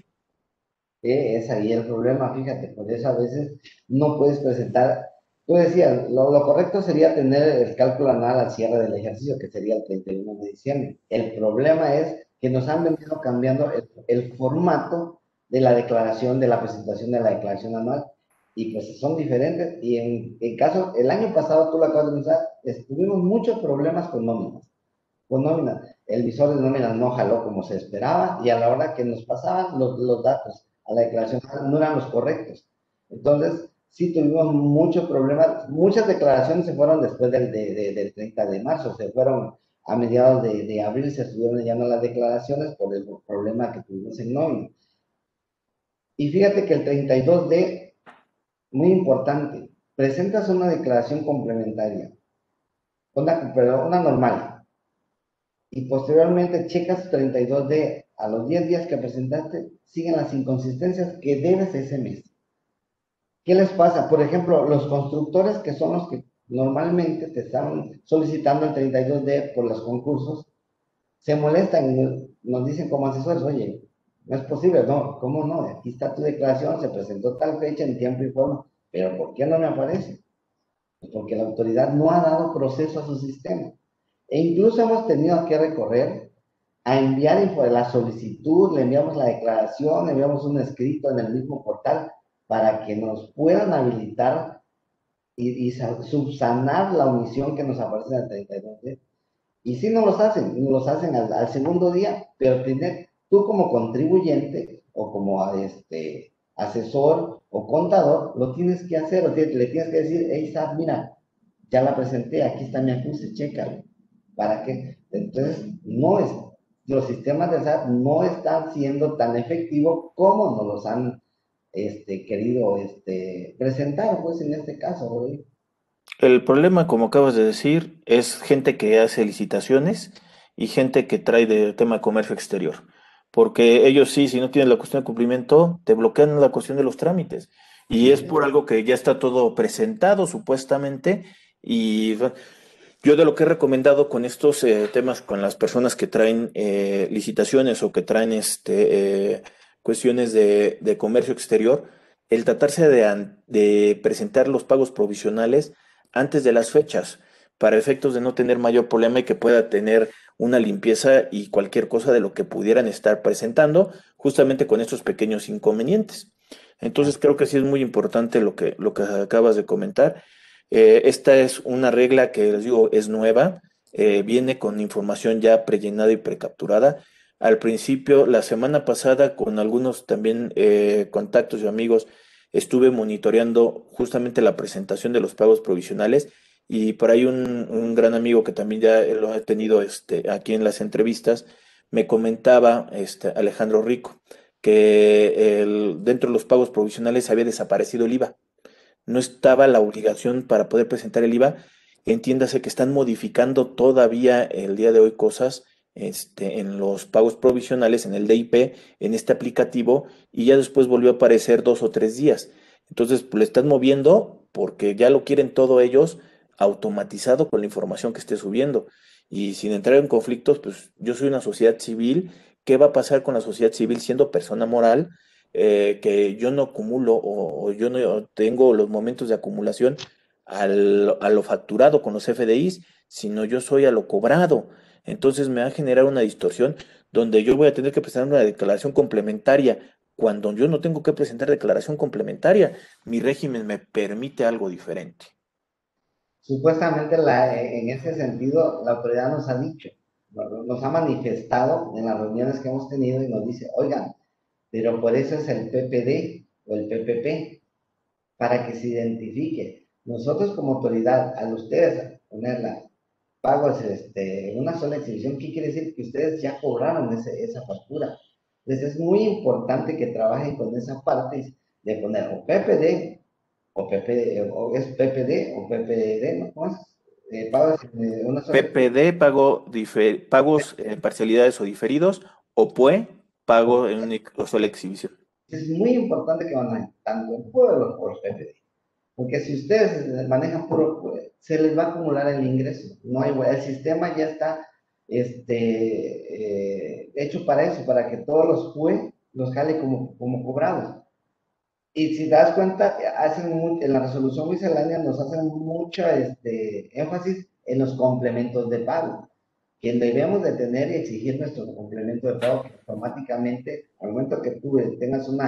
Es ahí el problema, fíjate, por eso a veces no puedes presentar. Tú decías, lo correcto sería tener el cálculo anual al cierre del ejercicio, que sería el 31 de diciembre. El problema es que nos han venido cambiando el formato de la declaración, de la presentación de la declaración anual, y pues son diferentes. Y en caso, el año pasado, tú lo acabas de mencionar, tuvimos muchos problemas con nóminas. El visor de nóminas no jaló como se esperaba y a la hora que nos pasaban los datos a la declaración no eran los correctos. Entonces, sí tuvimos muchos problemas. Muchas declaraciones se fueron después del 30 de marzo, se fueron a mediados de abril, se estuvieron llenando las declaraciones por el problema que tuvimos en nómina. Y fíjate que el 32D, muy importante, presentas una declaración complementaria, una normal, y posteriormente checas 32D, a los 10 días que presentaste, siguen las inconsistencias que debes ese mes. ¿Qué les pasa? Por ejemplo, los constructores que son los que normalmente te están solicitando el 32D por los concursos, se molestan y nos dicen como asesores, oye, no es posible, no, ¿cómo no? Aquí está tu declaración, se presentó tal fecha en tiempo y forma, pero ¿por qué no me aparece? Pues porque la autoridad no ha dado proceso a su sistema. E incluso hemos tenido que recorrer a enviar la solicitud, le enviamos la declaración, le enviamos un escrito en el mismo portal para que nos puedan habilitar y subsanar la omisión que nos aparece en el 32D. Y sí nos los hacen al segundo día, pero tú como contribuyente o como asesor o contador, lo tienes que hacer, le tienes que decir, hey, SAT, mira, ya la presenté, aquí está mi acuse, chécalo. ¿Para qué? Entonces, los sistemas de SAT no están siendo tan efectivos como nos los han querido presentar, pues en este caso, Rodrigo. El problema, como acabas de decir, es gente que hace licitaciones y gente que trae de tema de comercio exterior. Porque ellos sí, si no tienen la cuestión de cumplimiento, te bloquean la cuestión de los trámites. Y es por algo que ya está todo presentado, supuestamente. Y bueno, yo de lo que he recomendado con estos temas, con las personas que traen licitaciones o que traen cuestiones de comercio exterior, el tratarse de presentar los pagos provisionales antes de las fechas, para efectos de no tener mayor problema y que pueda tener una limpieza y cualquier cosa de lo que pudieran estar presentando, justamente con estos pequeños inconvenientes. Entonces creo que sí es muy importante lo que acabas de comentar. Esta es una regla que les digo es nueva, viene con información ya prellenada y precapturada. Al principio, la semana pasada, con algunos también contactos y amigos, estuve monitoreando justamente la presentación de los pagos provisionales y por ahí un gran amigo que también ya lo ha tenido aquí en las entrevistas, me comentaba Alejandro Rico que dentro de los pagos provisionales había desaparecido el IVA. No estaba la obligación para poder presentar el IVA. Entiéndase que están modificando todavía el día de hoy cosas en los pagos provisionales, en el DIP, en este aplicativo, y ya después volvió a aparecer 2 o 3 días. Entonces, pues, le están moviendo porque ya lo quieren todo ellos automatizado con la información que esté subiendo. Y sin entrar en conflictos, pues yo soy una sociedad civil. ¿Qué va a pasar con la sociedad civil siendo persona moral? Que yo no acumulo o yo no tengo los momentos de acumulación a lo facturado con los FDIs, sino yo soy a lo cobrado. Entonces me va a generar una distorsión donde yo voy a tener que presentar una declaración complementaria cuando yo no tengo que presentar declaración complementaria. Mi régimen me permite algo diferente. Supuestamente en ese sentido la autoridad nos ha dicho, nos ha manifestado en las reuniones que hemos tenido y nos dice, oigan, pero por eso es el PPD o el PPP, para que se identifique. Nosotros como autoridad, al ustedes ponerla pagos en una sola exhibición, ¿qué quiere decir? Que ustedes ya cobraron esa factura. Entonces es muy importante que trabajen con esa parte de poner o PPD o PPD, o es PPD o PPD, ¿no? ¿Cómo es? Pagos en una sola exhibición. PPD, pagos en parcialidades o diferidos, o PUE, pago en una sola exhibición. Es muy importante que manejen tanto el pueblo por PPD. Porque si ustedes manejan puro, se les va a acumular el ingreso. No hay, el sistema ya está hecho para eso, para que todos los PUE los jale como cobrados. Y si te das cuenta, en la resolución miscelánea nos hacen mucho énfasis en los complementos de pago, que debemos de tener y exigir nuestro complemento de pago que automáticamente, al momento que tú tengas un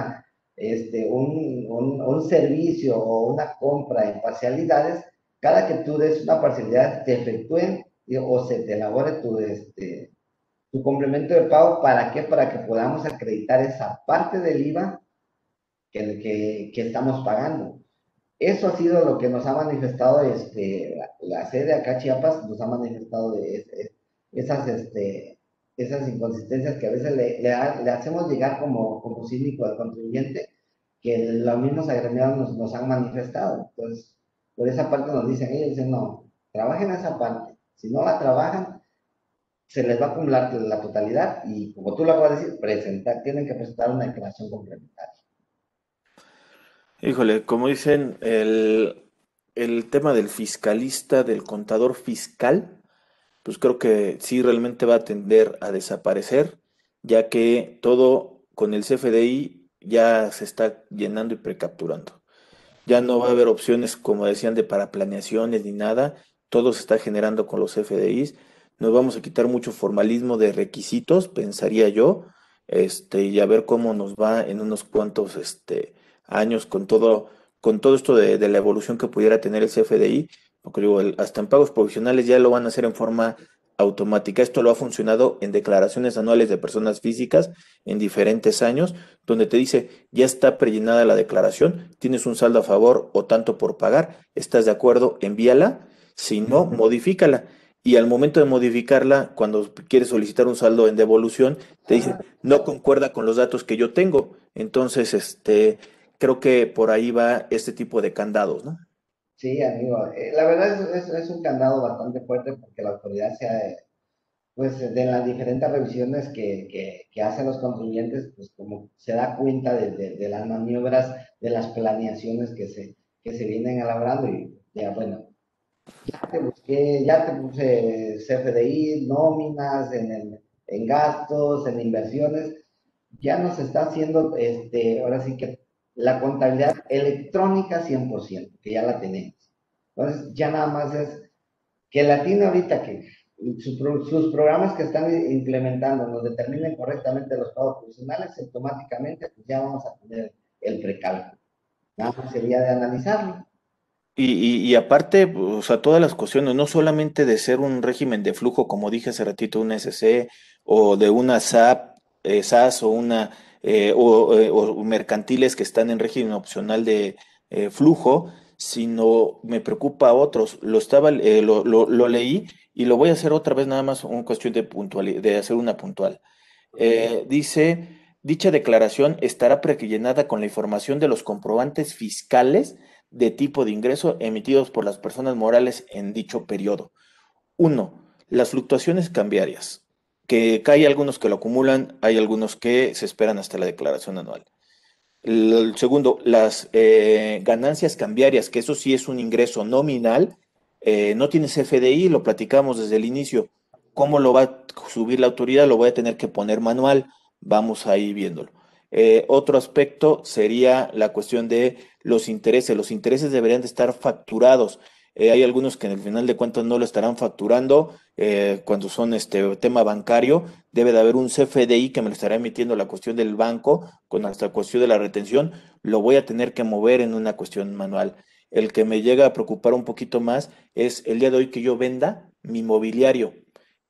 servicio o una compra en parcialidades, cada que tú des una parcialidad, te efectúen o se te elabore tu complemento de pago. ¿Para qué? Para que podamos acreditar esa parte del IVA que estamos pagando. Eso ha sido lo que nos ha manifestado la sede acá Chiapas, nos ha manifestado esas, esas inconsistencias que a veces le hacemos llegar como cínico al contribuyente, que los mismos agremiados nos han manifestado. Entonces, por esa parte nos dicen, ellos dicen, no, trabajen esa parte. Si no la trabajan, se les va a acumular la totalidad y como tú lo acabas de decir, tienen que presentar una declaración complementaria. Híjole, como dicen, el tema del fiscalista, del contador fiscal, pues creo que sí realmente va a tender a desaparecer, ya que todo con el CFDI ya se está llenando y precapturando. Ya no va a haber opciones, como decían, de para planeaciones ni nada. Todo se está generando con los FDIs. Nos vamos a quitar mucho formalismo de requisitos, pensaría yo, y a ver cómo nos va en unos cuantos, años con todo esto de la evolución que pudiera tener el CFDI. Porque digo, hasta en pagos provisionales ya lo van a hacer en forma automática. Esto lo ha funcionado en declaraciones anuales de personas físicas en diferentes años, donde te dice, ya está prellenada la declaración, tienes un saldo a favor o tanto por pagar, ¿estás de acuerdo? Envíala, si no, modifícala. Y al momento de modificarla, cuando quieres solicitar un saldo en devolución, te dice, no concuerda con los datos que yo tengo. Entonces, creo que por ahí va este tipo de candados, ¿no? Sí, amigo. La verdad es un candado bastante fuerte porque la autoridad pues de las diferentes revisiones que hacen los contribuyentes, pues como se da cuenta de las maniobras, de las planeaciones que se vienen elaborando y ya, bueno, ya te busqué, ya te puse CFDI, nóminas, en gastos, en inversiones, ya nos está haciendo, ahora sí que la contabilidad electrónica 100% que ya la tenemos. Entonces, ya nada más es que la tiene ahorita que sus programas que están implementando nos determinen correctamente los pagos profesionales, automáticamente pues ya vamos a tener el precálculo. Nada más sería de analizarlo. Y aparte, o sea, todas las cuestiones, no solamente de ser un régimen de flujo, como dije hace ratito, un SC, o de una SAP, SAS, o o mercantiles que están en régimen opcional de flujo, sino me preocupa a otros. Lo leí y lo voy a hacer otra vez, nada más una cuestión de de hacer una puntual. Dice, dicha declaración estará prellenada con la información de los comprobantes fiscales de tipo de ingreso emitidos por las personas morales en dicho periodo. Uno, las fluctuaciones cambiarias, que hay algunos que lo acumulan, hay algunos que se esperan hasta la declaración anual. El segundo, las ganancias cambiarias, que eso sí es un ingreso nominal, no tienes FDI, lo platicamos desde el inicio. ¿Cómo lo va a subir la autoridad? Lo voy a tener que poner manual, vamos ahí viéndolo. Otro aspecto sería la cuestión de los intereses. Los intereses deberían de estar facturados. Hay algunos que en el final de cuentas no lo estarán facturando cuando son este tema bancario. Debe de haber un CFDI que me lo estará emitiendo la cuestión del banco con hasta cuestión de la retención, lo voy a tener que mover en una cuestión manual. El que me llega a preocupar un poquito más es el día de hoy que yo venda mi mobiliario.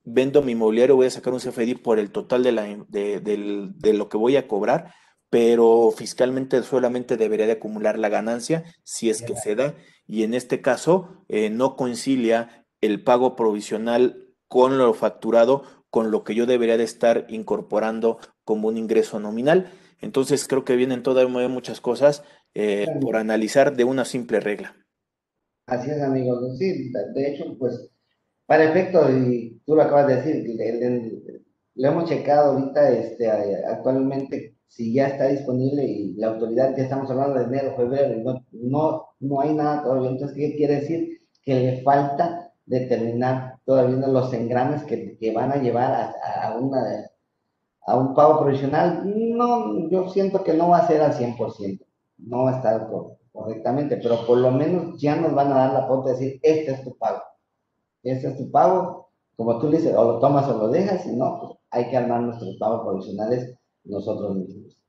Vendo mi mobiliario, voy a sacar un CFDI por el total de lo que voy a cobrar, pero fiscalmente solamente debería de acumular la ganancia si es que se da. Y en este caso no concilia el pago provisional con lo facturado, con lo que yo debería de estar incorporando como un ingreso nominal. Entonces creo que vienen todavía muchas cosas por analizar de una simple regla. Así es, amigos. Sí, de hecho, pues, para efecto, y tú lo acabas de decir, lo hemos checado ahorita, actualmente, si ya está disponible y la autoridad, ya estamos hablando de enero, febrero, y no hay nada todavía. Entonces, ¿qué quiere decir? Que le falta determinar todavía los engranes que van a llevar a un pago provisional. No, yo siento que no va a ser al 100%, no va a estar correctamente, pero por lo menos ya nos van a dar la pauta de decir, este es tu pago, como tú le dices, o lo tomas o lo dejas, y no, pues hay que armar nuestros pagos provisionales nosotros mismos.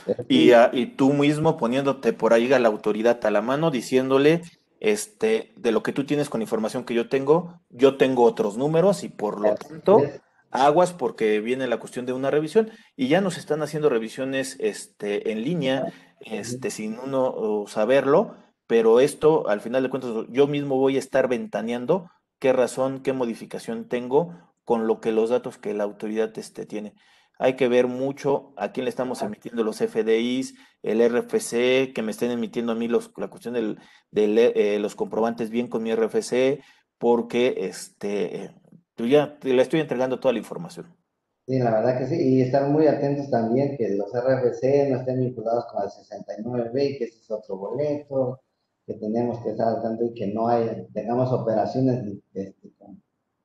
Pero sí, Y tú mismo poniéndote por ahí a la autoridad a la mano, diciéndole, de lo que tú tienes con información que yo tengo otros números y por lo así tanto, es, aguas porque viene la cuestión de una revisión y ya nos están haciendo revisiones, en línea, sin uno saberlo, pero esto, al final de cuentas, yo mismo voy a estar ventaneando qué razón, qué modificación tengo con lo que los datos que la autoridad, tiene. Hay que ver mucho a quién le estamos emitiendo los FDIs, el RFC, que me estén emitiendo a mí la cuestión los comprobantes bien con mi RFC, porque yo ya le estoy entregando toda la información. sí, la verdad que sí, y estar muy atentos también que los RFC no estén vinculados con el 69B, que ese es otro boleto, que tenemos que estar al tanto y que no tengamos operaciones con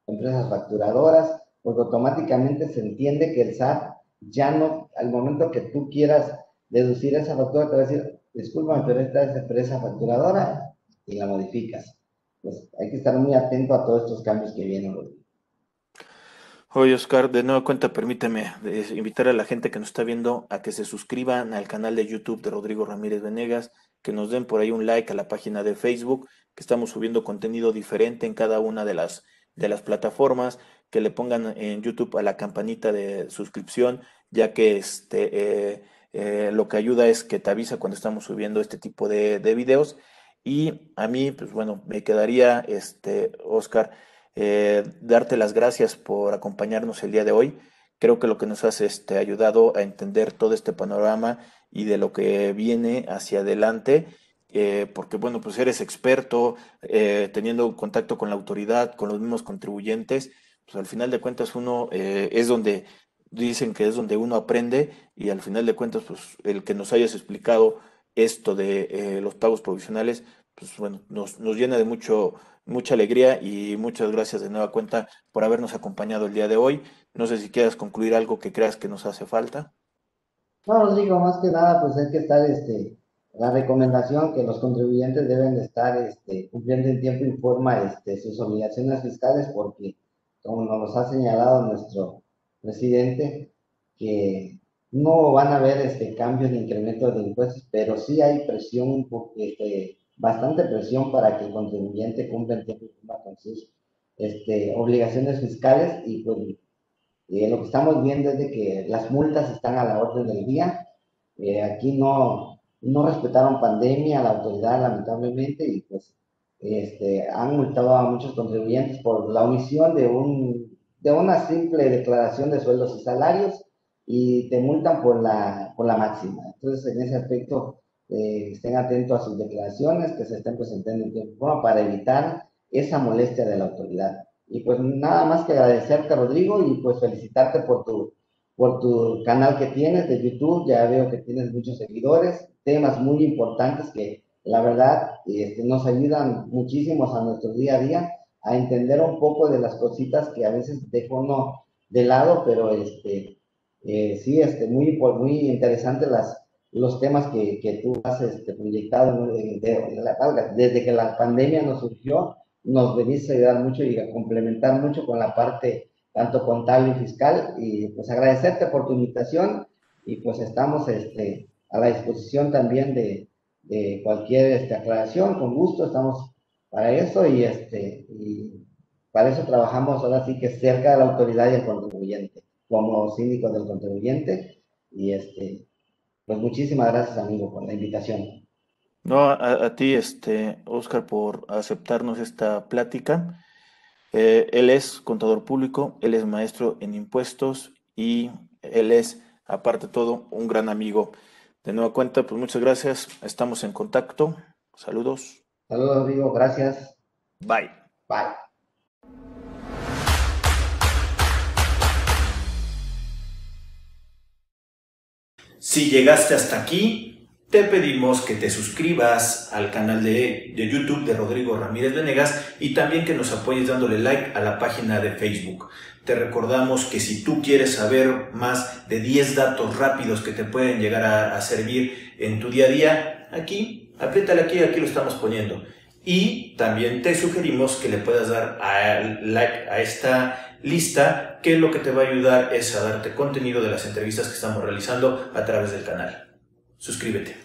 empresas facturadoras, porque automáticamente se entiende que el SAT ya no, al momento que tú quieras deducir esa factura, te va a decir, discúlpame, pero esta es empresa facturadora y la modificas. Pues hay que estar muy atento a todos estos cambios que vienen. Oye, Oscar, de nueva cuenta, permíteme invitar a la gente que nos está viendo a que se suscriban al canal de YouTube de Rodrigo Ramírez Venegas, que nos den por ahí un like a la página de Facebook, que estamos subiendo contenido diferente en cada una de las plataformas, que le pongan en YouTube a la campanita de suscripción, ya que lo que ayuda es que te avisa cuando estamos subiendo este tipo de videos. Y a mí, pues bueno, me quedaría, Oscar, darte las gracias por acompañarnos el día de hoy. Creo que lo que nos has ayudado a entender todo este panorama y de lo que viene hacia adelante, porque bueno, pues eres experto, teniendo contacto con la autoridad, con los mismos contribuyentes, pues al final de cuentas uno es donde dicen que es donde uno aprende y al final de cuentas, pues el que nos hayas explicado esto de los pagos provisionales, pues bueno, nos llena de mucha alegría y muchas gracias de nueva cuenta por habernos acompañado el día de hoy. No sé si quieras concluir algo que creas que nos hace falta. No, Rodrigo, más que nada, pues hay que estar la recomendación que los contribuyentes deben de estar cumpliendo en tiempo y forma sus obligaciones fiscales porque, como nos ha señalado nuestro presidente, que no van a haber cambios ni incrementos de impuestos, pero sí hay presión, bastante presión para que el contribuyente cumpla en tiempo y forma con sus obligaciones fiscales y pues lo que estamos viendo es de que las multas están a la orden del día. Aquí no respetaron pandemia, la autoridad lamentablemente, y pues han multado a muchos contribuyentes por la omisión de una simple declaración de sueldos y salarios y te multan por la máxima. Entonces, en ese aspecto, estén atentos a sus declaraciones, que se estén presentando en tiempo y forma para evitar esa molestia de la autoridad. Y pues nada más que agradecerte, Rodrigo, y pues felicitarte por tu canal que tienes de YouTube. Ya veo que tienes muchos seguidores, temas muy importantes que la verdad nos ayudan muchísimo a nuestro día a día a entender un poco de las cositas que a veces dejo uno de lado, pero sí, muy interesante los temas que tú has proyectado, ¿no? Desde que la pandemia nos surgió, nos venís a ayudar mucho y a complementar mucho con la parte tanto contable y fiscal, y pues agradecerte por tu invitación, y pues estamos a la disposición también de cualquier aclaración, con gusto, estamos para eso, y para eso trabajamos ahora sí que cerca de la autoridad y el contribuyente, como síndico del contribuyente, y pues muchísimas gracias, amigo, por la invitación. No, a ti, Oscar, por aceptarnos esta plática. Él es contador público, él es maestro en impuestos y él es, aparte de todo, un gran amigo. De nueva cuenta, pues muchas gracias, estamos en contacto. Saludos. Saludos, amigo, gracias, Bye. bye. Si llegaste hasta aquí, te pedimos que te suscribas al canal de YouTube de Rodrigo Ramírez Venegas y también que nos apoyes dándole like a la página de Facebook. Te recordamos que si tú quieres saber más de 10 datos rápidos que te pueden llegar a servir en tu día a día, apriétale aquí lo estamos poniendo. Y también te sugerimos que le puedas dar like a esta lista, que lo que te va a ayudar es a darte contenido de las entrevistas que estamos realizando a través del canal. Suscríbete.